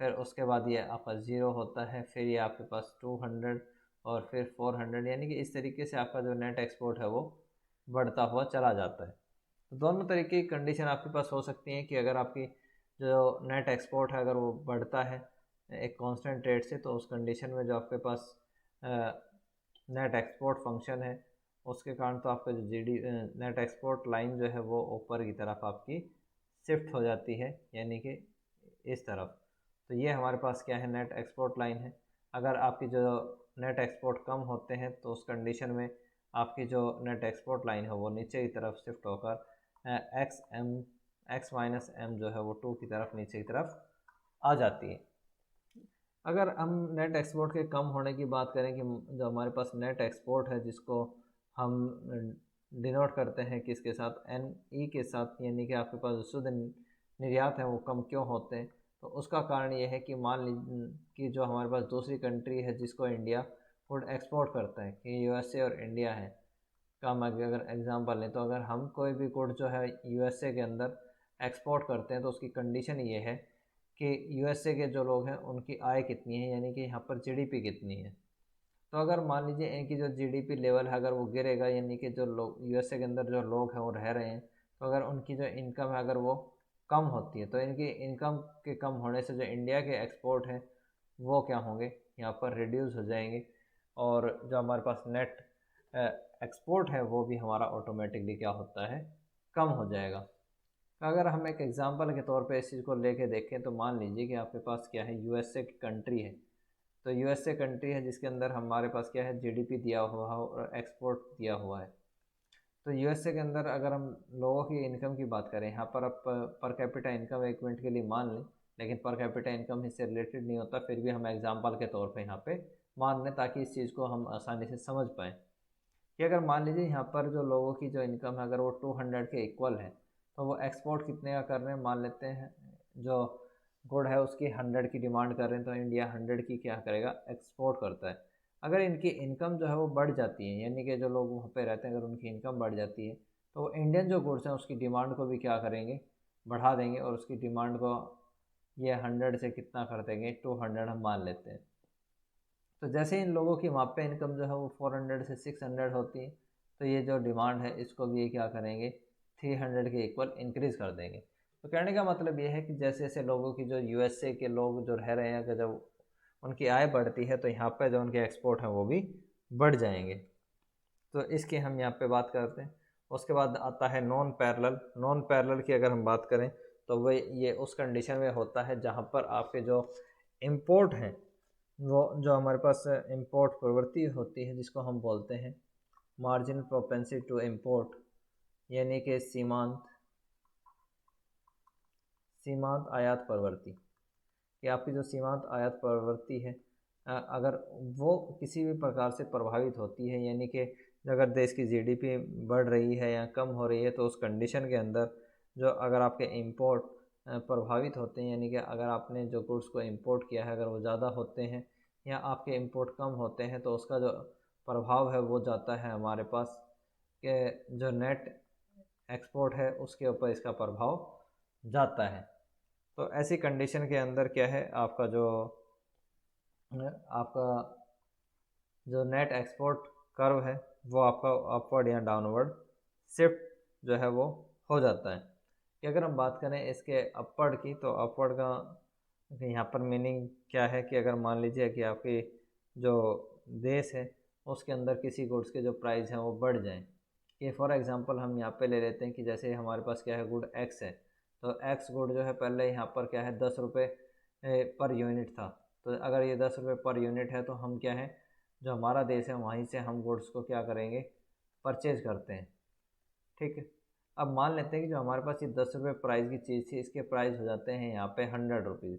फिर उसके बाद ये आपका ज़ीरो होता है, फिर ये आपके पास 200 और फिर 400, यानी कि इस तरीके से आपका जो नेट एक्सपोर्ट है वो बढ़ता हुआ चला जाता है। तो दोनों तरीके की कंडीशन आपके पास हो सकती हैं कि अगर आपकी जो नेट एक्सपोर्ट है अगर वो बढ़ता है एक कांस्टेंट रेट से, तो उस कंडीशन में जो आपके पास नेट एक्सपोर्ट फंक्शन है उसके कारण तो आपका जो नेट एक्सपोर्ट लाइन जो है वो ऊपर की तरफ आपकी शिफ्ट हो जाती है, यानी कि इस तरफ। तो ये हमारे पास क्या है, नेट एक्सपोर्ट लाइन है। अगर आपकी जो नेट एक्सपोर्ट कम होते हैं तो उस कंडीशन में आपकी जो नेट एक्सपोर्ट लाइन है वो नीचे की तरफ शिफ्ट होकर एक्स माइनस एम जो है वो 2 की तरफ नीचे की तरफ आ जाती है। अगर हम नेट एक्सपोर्ट के कम होने की बात करें कि जो हमारे पास नेट एक्सपोर्ट है जिसको हम डिनोट करते हैं किसके साथ, एन ई के साथ, यानी कि आपके पास जो शुद्ध निर्यात है वो कम क्यों होते हैं, तो उसका कारण ये है कि मान लीजिए कि जो हमारे पास दूसरी कंट्री है जिसको इंडिया फूड एक्सपोर्ट करता है, कि यूएसए और इंडिया है का हम अगर एग्जांपल लें, तो अगर हम कोई भी गुड जो है यूएसए के अंदर एक्सपोर्ट करते हैं तो उसकी कंडीशन ये है कि यूएसए के जो लोग हैं उनकी आय कितनी है, यानी कि यहाँ पर जीडीपी कितनी है। तो अगर मान लीजिए इनकी जो जीडीपी लेवल है अगर वो गिरेगा, यानी कि जो लोग यूएसए के अंदर जो लोग हैं वो रह रहे हैं, तो अगर उनकी जो इनकम है अगर वो कम होती है, तो इनकी इनकम के कम होने से जो इंडिया के एक्सपोर्ट हैं वो क्या होंगे, यहाँ पर रिड्यूस हो जाएंगे, और जो हमारे पास नेट एक्सपोर्ट है वो भी हमारा ऑटोमेटिकली क्या होता है, कम हो जाएगा। अगर हम एक एग्जांपल के तौर पे इस चीज़ को लेके देखें तो मान लीजिए कि आपके पास क्या है, यूएसए की कंट्री है, तो यूएसए कंट्री है जिसके अंदर हमारे पास क्या है, जीडीपी दिया हुआ है और एक्सपोर्ट दिया हुआ है। तो यूएसए के अंदर अगर हम लोगों की इनकम की बात करें, यहाँ पर आप पर कैपिटा इनकम एक मिनट के लिए मान लें, लेकिन पर कैपिटा इनकम इससे रिलेटेड नहीं होता, फिर भी हम एग्जाम्पल के तौर पर यहाँ पे मान लें ताकि इस चीज़ को हम आसानी से समझ पाएँ कि अगर मान लीजिए यहाँ पर जो लोगों की जो इनकम है अगर वो 200 के इक्वल है, तो वो एक्सपोर्ट कितने का कर रहे हैं, मान लेते हैं जो गुड है उसकी 100 की डिमांड कर रहे हैं, तो इंडिया 100 की क्या करेगा, एक्सपोर्ट करता है। अगर इनकी इनकम जो है वो बढ़ जाती है, यानी कि जो लोग वहाँ पे रहते हैं अगर उनकी इनकम बढ़ जाती है, तो वो इंडियन जो गुड्स हैं उसकी डिमांड को भी क्या करेंगे, बढ़ा देंगे, और उसकी डिमांड को ये 100 से कितना कर देंगे, 200 हम मान लेते हैं। तो जैसे इन लोगों की वहाँ पे इनकम जो है वो 400 से 600 होती है, तो ये जो डिमांड है इसको भी ये क्या करेंगे, 300 के इक्वल इंक्रीज़ कर देंगे। तो कहने का मतलब ये है कि जैसे जैसे लोगों की जो यूएसए के लोग जो रह रहे हैं अगर जब उनकी आय बढ़ती है तो यहाँ पे जो उनके एक्सपोर्ट हैं वो भी बढ़ जाएंगे। तो इसकी हम यहाँ पे बात करते हैं। उसके बाद आता है नॉन पैरेलल। नॉन पैरेलल की अगर हम बात करें तो वह ये उस कंडीशन में होता है जहाँ पर आपके जो इम्पोर्ट हैं वो जो हमारे पास इंपोर्ट प्रवृत्ति होती है जिसको हम बोलते हैं मार्जिन प्रोपेंसिटी टू इंपोर्ट, यानी कि सीमांत आयात प्रवृत्ति, कि आपकी जो सीमांत आयात प्रवृत्ति है अगर वो किसी भी प्रकार से प्रभावित होती है, यानी कि अगर देश की जीडीपी बढ़ रही है या कम हो रही है, तो उस कंडीशन के अंदर जो अगर आपके इंपोर्ट प्रभावित होते हैं, यानी कि अगर आपने जो गुड्स को इंपोर्ट किया है अगर वो ज़्यादा होते हैं या आपके इंपोर्ट कम होते हैं, तो उसका जो प्रभाव है वो जाता है हमारे पास कि जो नेट एक्सपोर्ट है उसके ऊपर इसका प्रभाव जाता है। तो ऐसी कंडीशन के अंदर क्या है, आपका जो नेट एक्सपोर्ट कर्व है वो आपका अपवर्ड या डाउनवर्ड शिफ्ट जो है वो हो जाता है। कि अगर हम बात करें इसके अपवर्ड की, तो अपवर्ड का यहाँ पर मीनिंग क्या है कि अगर मान लीजिए कि आपकी जो देश है उसके अंदर किसी गुड्स के जो प्राइस हैं वो बढ़ जाएं, कि फॉर एग्जांपल हम यहाँ पे ले लेते हैं कि जैसे हमारे पास क्या है, गुड एक्स है, तो एक्स गुड जो है पहले यहाँ पर क्या है 10 रुपये पर यूनिट था, तो अगर ये 10 रुपये पर यूनिट है तो हम क्या है, जो हमारा देश है वहीं से हम गुड्स को क्या करेंगे, परचेज करते हैं। ठीक है, अब मान लेते हैं कि जो हमारे पास ये 10 रुपये प्राइस की चीज़ थी इसके प्राइस हो जाते हैं यहाँ पे 100 रुपीज़,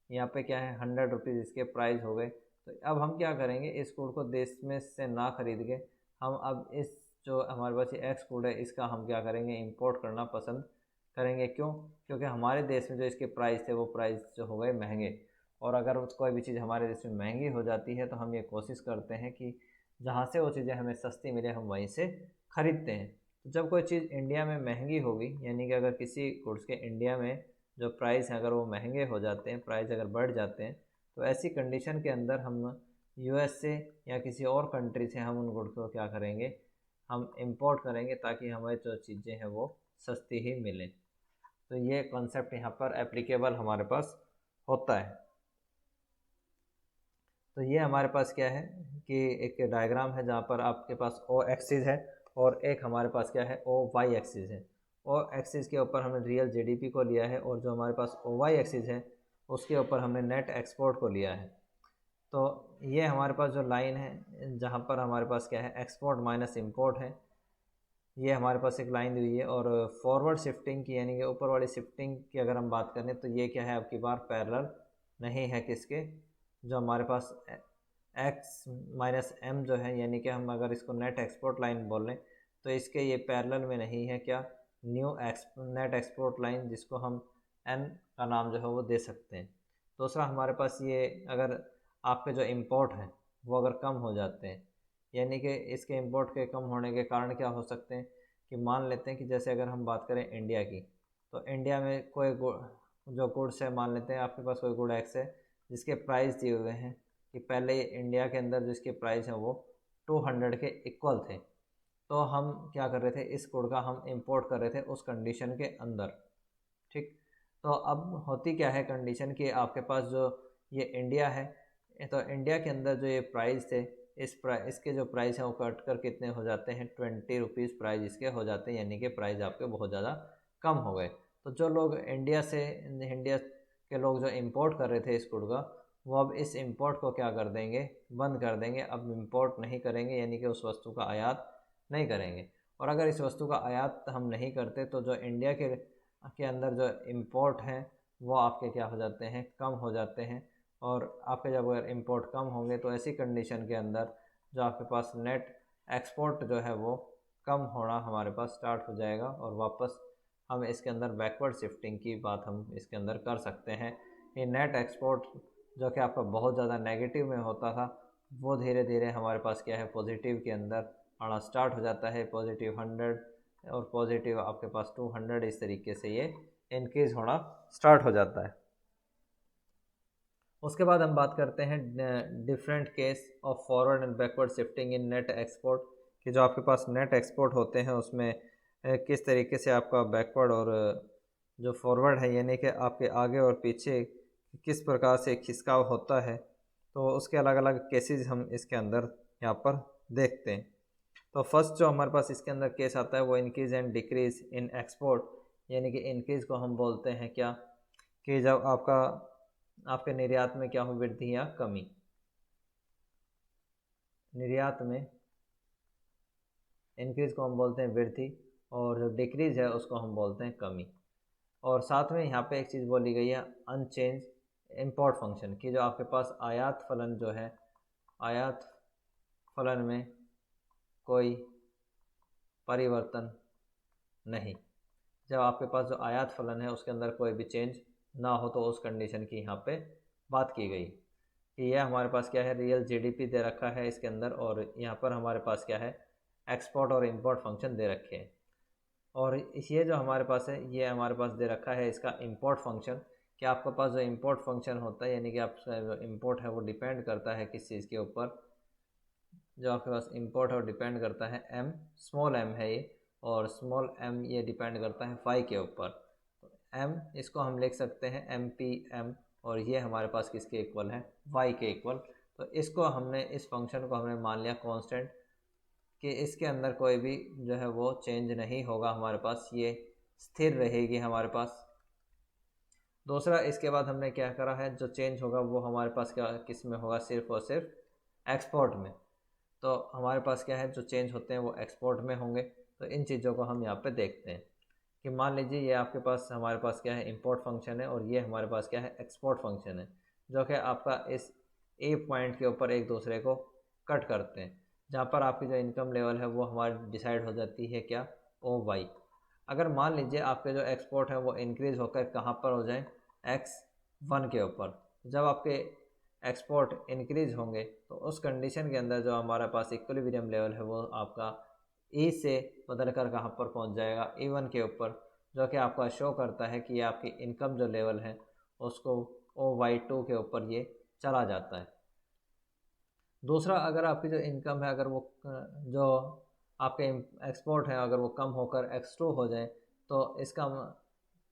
यहाँ पे क्या है 100 रुपीज़ इसके प्राइस हो गए। तो अब हम क्या करेंगे, इस गुड़ को देश में से ना खरीद के हम अब इस जो हमारे पास ये एक्स गुड़ है इसका हम क्या करेंगे, इंपोर्ट करना पसंद करेंगे। क्यों? क्योंकि हमारे देश में जो इसके प्राइस थे वो प्राइस जो हो गए महंगे, और अगर कोई भी चीज़ हमारे देश में महंगी हो जाती है तो हम ये कोशिश करते हैं कि जहाँ से वो चीज़ें हमें सस्ती मिले हम वहीं से ख़रीदते हैं। तो जब कोई चीज़ इंडिया में महंगी होगी, यानी कि अगर किसी गुड्स के इंडिया में जो प्राइस हैं अगर वो महंगे हो जाते हैं, प्राइस अगर बढ़ जाते हैं, तो ऐसी कंडीशन के अंदर हम यूएस से या किसी और कंट्री से हम उन गुड्स को क्या करेंगे, हम इंपोर्ट करेंगे ताकि हमें जो चीज़ें हैं वो सस्ती ही मिलें। तो ये कॉन्सेप्ट यहाँ पर एप्लीकेबल हमारे पास होता है। तो ये हमारे पास क्या है कि एक डायग्राम है जहाँ पर आपके पास ओ एक्सिस है और एक हमारे पास क्या है, ओ वाई एक्सिस है। ओ एक्सिस के ऊपर हमने रियल जीडीपी को लिया है और जो हमारे पास ओ वाई एक्सिस है उसके ऊपर हमने नेट एक्सपोर्ट को लिया है। तो ये हमारे पास जो लाइन है जहाँ पर हमारे पास क्या है, एक्सपोर्ट माइनस इंपोर्ट है, ये हमारे पास एक लाइन दी हुई है। और फॉरवर्ड शिफ्टिंग की यानी कि ऊपर वाली शिफ्टिंग की अगर हम बात करें तो ये क्या है, आपकी बार पैरेलल नहीं है किसके, जो हमारे पास एक्स माइनस एम जो है, यानी कि हम अगर इसको नेट एक्सपोर्ट लाइन बोल लें तो इसके ये पैरेलल में नहीं है क्या, न्यू नेट एक्सपोर्ट लाइन, जिसको हम एन का नाम जो है वो दे सकते हैं। दूसरा हमारे पास ये, अगर आपके जो इंपोर्ट हैं वो अगर कम हो जाते हैं, यानी कि इसके इंपोर्ट के कम होने के कारण क्या हो सकते हैं कि मान लेते हैं कि जैसे अगर हम बात करें इंडिया की, तो इंडिया में कोई जो गुड्स है, मान लेते हैं आपके पास कोई गुड एक्स है जिसके प्राइस दिए हुए हैं कि पहले इंडिया के अंदर जिसके प्राइस हैं वो 200 के इक्वल थे, तो हम क्या कर रहे थे, इस गुड का हम इंपोर्ट कर रहे थे उस कंडीशन के अंदर। ठीक, तो अब होती क्या है कंडीशन कि आपके पास जो ये इंडिया है, तो इंडिया के अंदर जो ये प्राइस थे, इसके जो प्राइस हैं वो कट कर कितने हो जाते हैं, 20 रुपीज़ प्राइस इसके हो जाते हैं, यानी कि प्राइस आपके बहुत ज़्यादा कम हो गए। तो जो लोग इंडिया के लोग जो इंपोर्ट कर रहे थे इस गुड का, वो अब इस इंपोर्ट को क्या कर देंगे, बंद कर देंगे, अब इंपोर्ट नहीं करेंगे, यानी कि उस वस्तु का आयात नहीं करेंगे। और अगर इस वस्तु का आयात हम नहीं करते तो जो इंडिया के अंदर जो इंपोर्ट हैं वो आपके क्या हो जाते हैं, कम हो जाते हैं। और आपके जब अगर इंपोर्ट कम होंगे तो ऐसी कंडीशन के अंदर जो आपके पास नेट एक्सपोर्ट जो है वो कम होना हमारे पास स्टार्ट हो जाएगा, और वापस हम इसके अंदर बैकवर्ड शिफ्टिंग की बात हम इसके अंदर कर सकते हैं। ये नेट एक्सपोर्ट जो कि आपका बहुत ज़्यादा नेगेटिव में होता था, वो धीरे धीरे हमारे पास क्या है, पॉजिटिव के अंदर आना स्टार्ट हो जाता है। पॉजिटिव 100 और पॉजिटिव आपके पास 200, इस तरीके से ये इंक्रीज होना स्टार्ट हो जाता है। उसके बाद हम बात करते हैं different case of forward and backward shifting in net export, कि जो आपके पास नेट एक्सपोर्ट होते हैं उसमें किस तरीके से आपका बैकवर्ड और जो फॉरवर्ड है, यानी कि आपके आगे और पीछे किस प्रकार से खिसकाव होता है, तो उसके अलग अलग केसेस हम इसके अंदर यहाँ पर देखते हैं। तो फर्स्ट जो हमारे पास इसके अंदर केस आता है वो increase and decrease in export, यानी कि इंक्रीज को हम बोलते हैं क्या, कि जब आपके निर्यात में क्या हो, वृद्धि या कमी, निर्यात में इंक्रीज को हम बोलते हैं वृद्धि, और जो डिक्रीज है उसको हम बोलते हैं कमी। और साथ में यहाँ पे एक चीज़ बोली गई है अनचेंज इंपोर्ट फंक्शन, कि जो आपके पास आयात फलन जो है, आयात फलन में कोई परिवर्तन नहीं। जब आपके पास जो आयात फलन है उसके अंदर कोई भी चेंज ना हो, तो उस कंडीशन की यहाँ पे बात की गई कि यह हमारे पास क्या है, रियल जीडीपी दे रखा है इसके अंदर, और यहाँ पर हमारे पास क्या है, एक्सपोर्ट और इंपोर्ट फंक्शन दे रखे हैं। और ये जो हमारे पास है, ये हमारे पास दे रखा है इसका इंपोर्ट फंक्शन, कि आपके पास जो इंपोर्ट फंक्शन होता है, यानी कि आपका जो इंपोर्ट है वो डिपेंड करता है किस चीज़ के ऊपर, जो आपके पास इंपोर्ट है वो डिपेंड करता है एम, स्मॉल एम है ये, और स्मॉल एम ये डिपेंड करता है फाई के ऊपर। तो एम इसको हम लिख सकते हैं एम पी एम, और ये हमारे पास किसके इक्वल है, वाई के इक्वल। तो इसको हमने, इस फंक्शन को हमने मान लिया कांस्टेंट, कि इसके अंदर कोई भी जो है वो चेंज नहीं होगा हमारे पास, ये स्थिर रहेगी हमारे पास। दूसरा इसके बाद हमने क्या करा है, जो चेंज होगा वो हमारे पास क्या, किस में होगा, सिर्फ और सिर्फ एक्सपोर्ट में। तो हमारे पास क्या है, जो चेंज होते हैं वो एक्सपोर्ट में होंगे। तो इन चीज़ों को हम यहाँ पे देखते हैं कि मान लीजिए ये आपके पास, हमारे पास क्या है, इंपोर्ट फंक्शन है, और ये हमारे पास क्या है, एक्सपोर्ट फंक्शन है, जो कि आपका इस ए पॉइंट के ऊपर एक दूसरे को कट करते हैं, जहाँ पर आपकी जो इनकम लेवल है वो हमारी डिसाइड हो जाती है क्या, ओ वाई। अगर मान लीजिए आपके जो एक्सपोर्ट है वो इंक्रीज़ होकर कहाँ पर हो जाए, X1 के ऊपर, जब आपके एक्सपोर्ट इंक्रीज होंगे तो उस कंडीशन के अंदर जो हमारे पास इक्विलिब्रियम लेवल है वो आपका E से बदल कर कहाँ पर पहुँच जाएगा, E1 के ऊपर, जो कि आपका शो करता है कि आपकी इनकम जो लेवल है उसको OY2 के ऊपर ये चला जाता है। दूसरा, अगर आपकी जो इनकम है, अगर वो जो आपके एक्सपोर्ट है अगर वो कम होकर X2 हो जाए,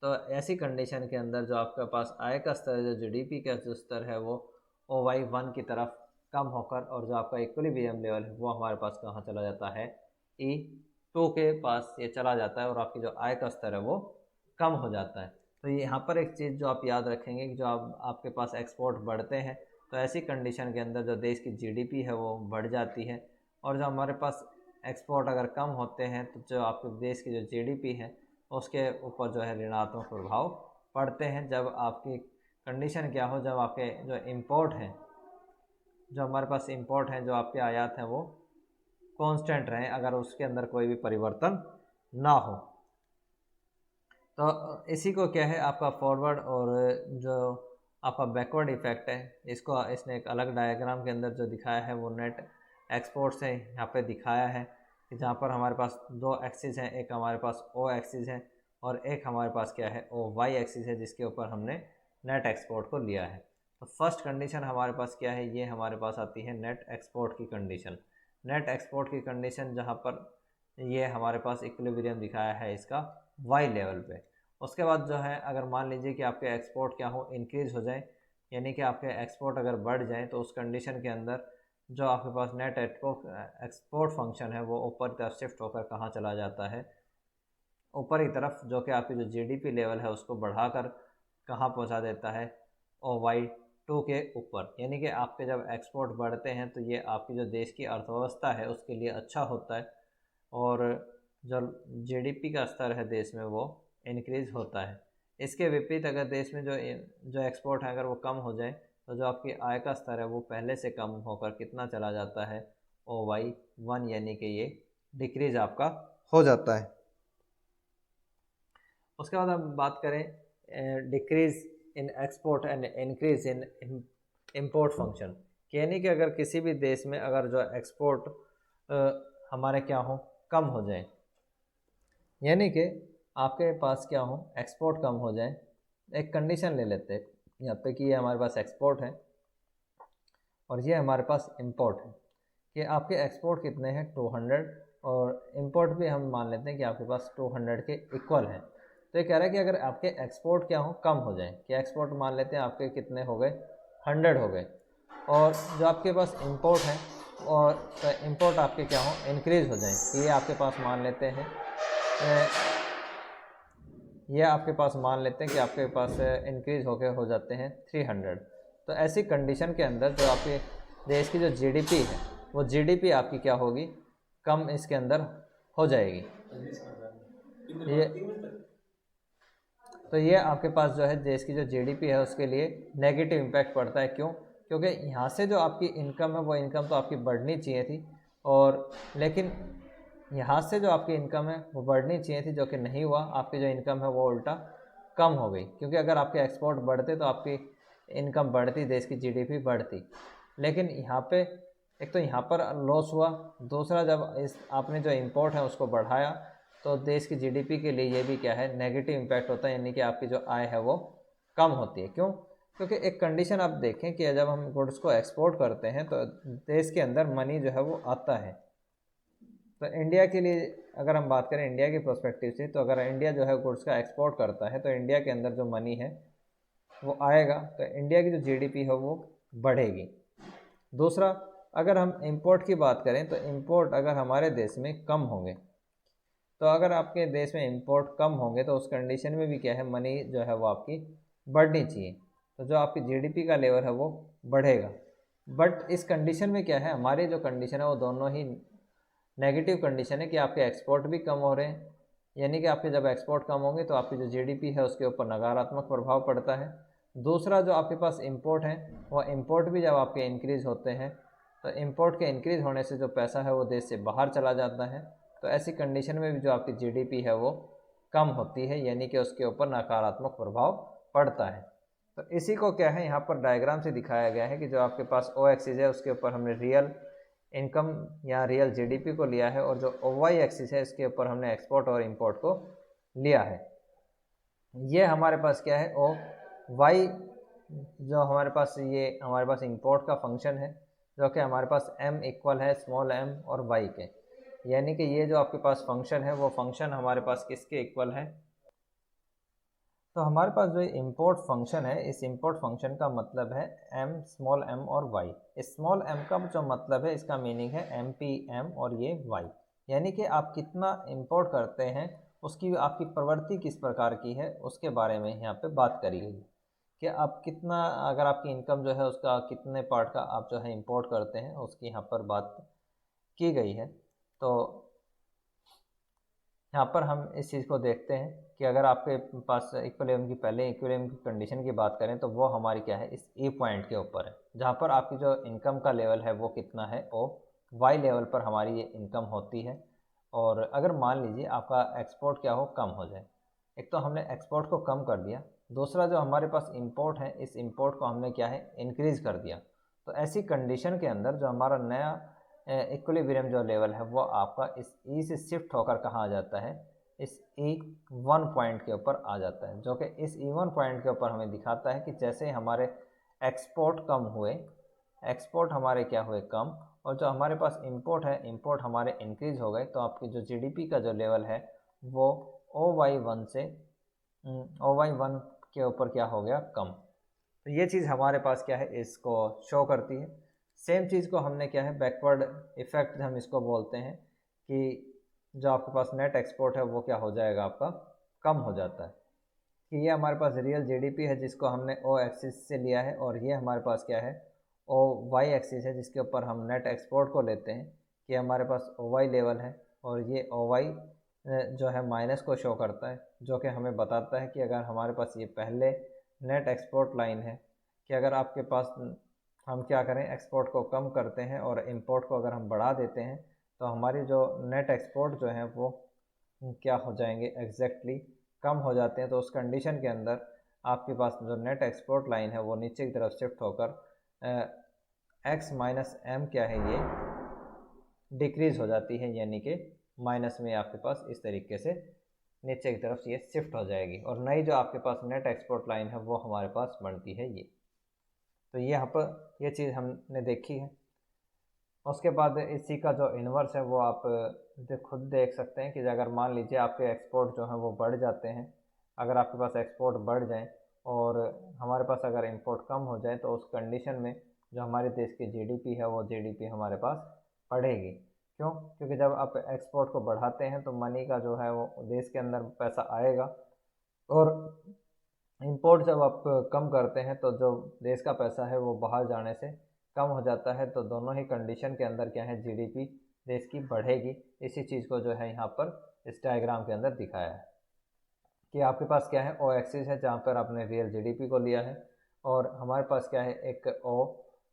तो ऐसी कंडीशन के अंदर जो आपके पास आय का स्तर, जो जीडीपी का जो स्तर है वो OY1 की तरफ कम होकर, और जो आपका इक्विलिब्रियम लेवल है वो हमारे पास कहाँ चला जाता है, E2 के पास ये चला जाता है, और आपकी जो आय का स्तर है वो कम हो जाता है। तो यहाँ पर एक चीज़ जो आप याद रखेंगे कि जो आपके पास एक्सपोर्ट बढ़ते हैं तो ऐसी कंडीशन के अंदर जो देश की जीडीपी है वो बढ़ जाती है, और जो हमारे पास एक्सपोर्ट अगर कम होते हैं तो जो आपके देश की जो जीडीपी है उसके ऊपर जो है ऋणात्मक प्रभाव पड़ते हैं। जब आपकी कंडीशन क्या हो, जब आपके जो इंपोर्ट हैं, जो हमारे पास इंपोर्ट हैं, जो आपके आयात हैं वो कांस्टेंट रहें, अगर उसके अंदर कोई भी परिवर्तन ना हो। तो इसी को क्या है आपका फॉरवर्ड और जो आपका बैकवर्ड इफेक्ट है, इसको इसने एक अलग डायग्राम के अंदर जो दिखाया है वो नेट एक्सपोर्ट से यहाँ पे दिखाया है कि जहाँ पर हमारे पास दो एक्सिस हैं, एक हमारे पास ओ एक्सिस है और एक हमारे पास क्या है ओ वाई एक्सिस है, जिसके ऊपर हमने नेट एक्सपोर्ट को लिया है। तो फर्स्ट कंडीशन हमारे पास क्या है, ये हमारे पास आती है नेट एक्सपोर्ट की कंडीशन। नेट एक्सपोर्ट की कंडीशन जहाँ पर ये हमारे पास इक्विलिब्रियम दिखाया है इसका वाई लेवल पे। उसके बाद जो है अगर मान लीजिए कि आपके एक्सपोर्ट क्या हो, इंक्रीज़ हो जाए, यानी कि आपके एक्सपोर्ट अगर बढ़ जाए, तो उस कंडीशन के अंदर जो आपके पास नेट एक्सपोर्ट फंक्शन है वो ऊपर की तरफ शिफ्ट होकर कहाँ चला जाता है, ऊपर की तरफ, जो कि आपकी जो जीडीपी लेवल है उसको बढ़ाकर कहाँ पहुँचा देता है, OY2 के ऊपर। यानी कि आपके जब एक्सपोर्ट बढ़ते हैं तो ये आपकी जो देश की अर्थव्यवस्था है उसके लिए अच्छा होता है और जो जीडीपी का स्तर है देश में वो इंक्रीज़ होता है। इसके विपरीत अगर देश में जो एक्सपोर्ट है अगर वो कम हो जाए तो जो आपकी आय का स्तर है वो पहले से कम होकर कितना चला जाता है, OY1, यानी कि ये डिक्रीज़ आपका हो जाता है। उसके बाद हम बात करें decrease in export and increase in import function, यानी कि अगर किसी भी देश में अगर जो एक्सपोर्ट हमारे क्या हो, कम हो जाए, यानी कि आपके पास क्या हो एक्सपोर्ट कम हो जाए। एक कंडीशन ले लेते हैं यहाँ पे कि ये हमारे पास एक्सपोर्ट है और ये हमारे पास इंपोर्ट है, कि आपके एक्सपोर्ट कितने हैं 200 और इंपोर्ट भी हम मान लेते हैं कि आपके पास 200 के इक्वल है। तो ये कह रहा है कि अगर आपके एक्सपोर्ट क्या हो कम हो जाए, कि एक्सपोर्ट मान लेते हैं आपके कितने हो गए 100 हो गए, और जो आपके पास इंपोर्ट है और तो इंपोर्ट आपके क्या हो इंक्रीज़ हो जाए, कि ये आपके पास मान लेते हैं ये आपके पास मान लेते हैं कि आपके पास इंक्रीज़ होके हो जाते हैं 300। तो ऐसी कंडीशन के अंदर जो आपके देश की जो जीडीपी है वो जीडीपी आपकी क्या होगी, कम इसके अंदर हो जाएगी। ये तो ये आपके पास जो है देश की जो जीडीपी है उसके लिए नेगेटिव इम्पैक्ट पड़ता है। क्यों? क्योंकि यहाँ से जो आपकी इनकम है वो इनकम तो आपकी बढ़नी चाहिए थी, और लेकिन यहाँ से जो आपकी इनकम है वो बढ़नी चाहिए थी, जो कि नहीं हुआ। आपकी जो इनकम है वो उल्टा कम हो गई, क्योंकि अगर आपके एक्सपोर्ट बढ़ते तो आपकी इनकम बढ़ती, देश की जीडीपी बढ़ती। लेकिन यहाँ पे एक तो यहाँ पर लॉस हुआ, दूसरा जब इस आपने जो इंपोर्ट है उसको बढ़ाया तो देश की जीडीपी के लिए ये भी क्या है नेगेटिव इम्पैक्ट होता है, यानी कि आपकी जो आय है वो कम होती है। क्यों? क्योंकि एक कंडीशन आप देखें कि जब हम गुड्स को एक्सपोर्ट करते हैं तो देश के अंदर मनी जो है वो आता है। तो इंडिया के लिए अगर हम बात करें इंडिया के पर्सपेक्टिव से, तो अगर इंडिया जो है गुड्स का एक्सपोर्ट करता है तो इंडिया के अंदर जो मनी है वो आएगा, तो इंडिया की जो जीडीपी है वो बढ़ेगी। दूसरा, अगर हम इंपोर्ट की बात करें तो इंपोर्ट अगर हमारे देश में कम होंगे, तो अगर आपके देश में इंपोर्ट कम होंगे तो उस कंडीशन में भी क्या है मनी जो है वो आपकी बढ़नी चाहिए, तो जो आपकी जीडीपी का लेवल है वो बढ़ेगा। बट इस कंडीशन में क्या है, हमारी जो कंडीशन है वो दोनों ही नेगेटिव कंडीशन है, कि आपके एक्सपोर्ट भी कम हो रहे हैं, यानी कि आपके जब एक्सपोर्ट कम होंगे तो आपकी जो जीडीपी है उसके ऊपर नकारात्मक प्रभाव पड़ता है। दूसरा, जो आपके पास इंपोर्ट है वह इंपोर्ट भी जब आपके इंक्रीज़ होते हैं तो इंपोर्ट के इंक्रीज़ होने से जो पैसा है वो देश से बाहर चला जाता है, तो ऐसी कंडीशन में भी जो आपकी जीडीपी है वो कम होती है, यानी कि उसके ऊपर नकारात्मक प्रभाव पड़ता है। तो इसी को क्या है यहाँ पर डायग्राम से दिखाया गया है कि जो आपके पास ओ एक्सिस है उसके ऊपर हमने रियल इनकम या रियल जीडीपी को लिया है, और जो OY एक्सिस है इसके ऊपर हमने एक्सपोर्ट और इंपोर्ट को लिया है। ये हमारे पास क्या है OY, जो हमारे पास ये हमारे पास इंपोर्ट का फंक्शन है, जो कि हमारे पास m इक्वल है स्मॉल m और y के, यानी कि ये जो आपके पास फंक्शन है वो फंक्शन हमारे पास किसके इक्वल है। तो हमारे पास जो इंपोर्ट फंक्शन है, इस इंपोर्ट फंक्शन का मतलब है m स्मॉल m और y। स्मॉल m का जो मतलब है इसका मीनिंग है MPM और ये y, यानी कि आप कितना इंपोर्ट करते हैं उसकी आपकी प्रवृत्ति किस प्रकार की है उसके बारे में यहाँ पे बात करी गई, कि आप कितना, अगर आपकी इनकम जो है उसका कितने पार्ट का आप जो है इंपोर्ट करते हैं उसकी यहाँ पर बात की गई है। तो यहाँ पर हम इस चीज़ को देखते हैं कि अगर आपके पास इक्विलिब्रियम की पहले इक्विलिब्रियम की कंडीशन की बात करें तो वो हमारी क्या है, इस ई पॉइंट के ऊपर है, जहाँ पर आपकी जो इनकम का लेवल है वो कितना है, ओ वाई लेवल पर हमारी ये इनकम होती है। और अगर मान लीजिए आपका एक्सपोर्ट क्या हो, कम हो जाए, एक तो हमने एक्सपोर्ट को कम कर दिया, दूसरा जो हमारे पास इंपोर्ट है, इस इंपोर्ट को हमने क्या है, इंक्रीज़ कर दिया। तो ऐसी कंडीशन के अंदर जो हमारा नया इक्विलिब्रियम जो लेवल है वो आपका इस ई से शिफ्ट होकर कहाँ आ जाता है, इस E1 पॉइंट के ऊपर आ जाता है, जो कि इस E1 पॉइंट के ऊपर हमें दिखाता है कि जैसे हमारे एक्सपोर्ट कम हुए, एक्सपोर्ट हमारे क्या हुए, कम, और जो हमारे पास इंपोर्ट है, इंपोर्ट हमारे इंक्रीज हो गए, तो आपकी जो जीडीपी का जो लेवल है वो OY1 से OY1 के ऊपर क्या हो गया, कम। तो ये चीज़ हमारे पास क्या है, इसको शो करती है। सेम चीज़ को हमने क्या है, बैकवर्ड इफेक्ट हम इसको बोलते हैं कि जो आपके पास नेट एक्सपोर्ट है वो क्या हो जाएगा, आपका कम हो जाता है। कि ये हमारे पास रियल जीडीपी है जिसको हमने ओ एक्सिस से लिया है, और ये हमारे पास क्या है, ओ वाई एक्सिस है जिसके ऊपर हम नेट एक्सपोर्ट को लेते हैं, कि हमारे पास ओ वाई लेवल है, और ये ओ वाई जो है माइनस को शो करता है, जो कि हमें बताता है कि अगर हमारे पास ये पहले नेट एक्सपोर्ट लाइन है, कि अगर आपके पास हम क्या करें, एक्सपोर्ट को कम करते हैं और इंपोर्ट को अगर हम बढ़ा देते हैं, तो हमारी जो नेट एक्सपोर्ट जो है वो क्या हो जाएंगे, एग्जैक्टली कम हो जाते हैं। तो उस कंडीशन के अंदर आपके पास जो नेट एक्सपोर्ट लाइन है वो नीचे की तरफ शिफ्ट होकर एक्स माइनस एम क्या है, ये डिक्रीज़ हो जाती है, यानी कि माइनस में आपके पास इस तरीके से नीचे की तरफ ये शिफ्ट हो जाएगी, और नई जो आपके पास नेट एक्सपोर्ट लाइन है वो हमारे पास बनती है ये। तो ये यहाँ पर ये चीज़ हमने देखी है। उसके बाद इसी का जो इन्वर्स है वो आप खुद देख सकते हैं कि अगर मान लीजिए आपके एक्सपोर्ट जो हैं वो बढ़ जाते हैं, अगर आपके पास एक्सपोर्ट बढ़ जाएं और हमारे पास अगर इंपोर्ट कम हो जाए, तो उस कंडीशन में जो हमारे देश की जीडीपी है वो जीडीपी हमारे पास बढ़ेगी। क्यों? क्योंकि जब आप एक्सपोर्ट को बढ़ाते हैं तो मनी का जो है वो देश के अंदर पैसा आएगा, और इंपोर्ट जब आप कम करते हैं तो जो देश का पैसा है वो बाहर जाने से कम हो जाता है। तो दोनों ही कंडीशन के अंदर क्या है, जीडीपी देश की बढ़ेगी। इसी चीज़ को जो है यहाँ पर इस डायग्राम के अंदर दिखाया है कि आपके पास क्या है, ओ एक्सिस है जहाँ पर आपने रियल जीडीपी को लिया है, और हमारे पास क्या है, एक ओ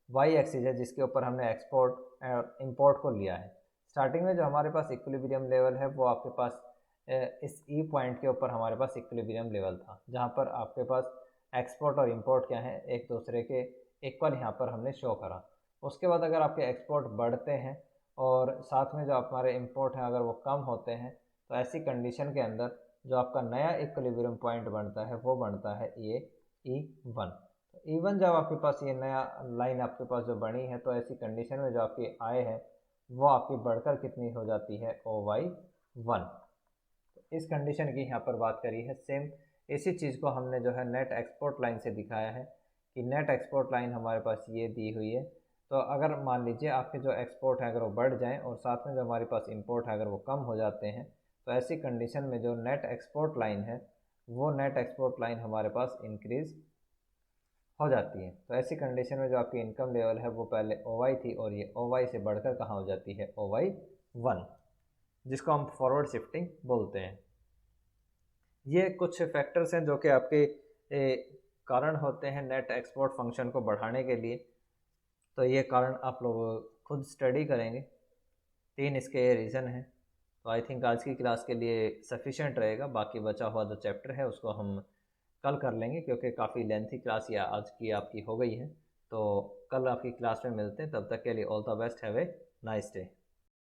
वाई एक्सिस है जिसके ऊपर हमने एक्सपोर्ट और इंपोर्ट को लिया है। स्टार्टिंग में जो हमारे पास इक्विलिब्रियम लेवल है वो आपके पास इस ई पॉइंट के ऊपर हमारे पास इक्विलिब्रियम लेवल था, जहाँ पर आपके पास एक्सपोर्ट और इंपोर्ट क्या है, एक दूसरे के इक्वल यहाँ पर हमने शो करा। उसके बाद अगर आपके एक्सपोर्ट बढ़ते हैं और साथ में जो हमारे इंपोर्ट हैं अगर वो कम होते हैं, तो ऐसी कंडीशन के अंदर जो आपका नया इक्विलिब्रियम पॉइंट बनता है वो बनता है ये E1। तो E1 जब आपके पास ये नया लाइन आपके पास जो बनी है, तो ऐसी कंडीशन में जो आपकी आय है वो आपकी बढ़कर कितनी हो जाती है, OY1। इस कंडीशन की यहाँ पर बात करी है। सेम इसी चीज़ को हमने जो है नेट एक्सपोर्ट लाइन से दिखाया है कि नेट एक्सपोर्ट लाइन हमारे पास ये दी हुई है। तो अगर मान लीजिए आपके जो एक्सपोर्ट है अगर वो बढ़ जाएं और साथ में जो हमारे पास इंपोर्ट है अगर वो कम हो जाते हैं, तो ऐसी कंडीशन में जो नेट एक्सपोर्ट लाइन है वो नेट एक्सपोर्ट लाइन हमारे पास इंक्रीज़ हो जाती है। तो ऐसी कंडीशन में जो आपकी इनकम लेवल है वो पहले OY थी, और ये OY से बढ़कर कहाँ हो जाती है, OY1, जिसको हम फॉरवर्ड शिफ्टिंग बोलते हैं। ये कुछ फैक्टर्स हैं जो कि आपके कारण होते हैं नेट एक्सपोर्ट फंक्शन को बढ़ाने के लिए। तो ये कारण आप लोग खुद स्टडी करेंगे। 3 इसके रीज़न हैं। तो आई थिंक आज की क्लास के लिए सफिशेंट रहेगा। बाकी बचा हुआ जो चैप्टर है उसको हम कल कर लेंगे, क्योंकि काफ़ी लेंथी क्लास या आज की आपकी हो गई है। तो कल आपकी क्लास में मिलते हैं, तब तक के लिए all the best, have a nice day.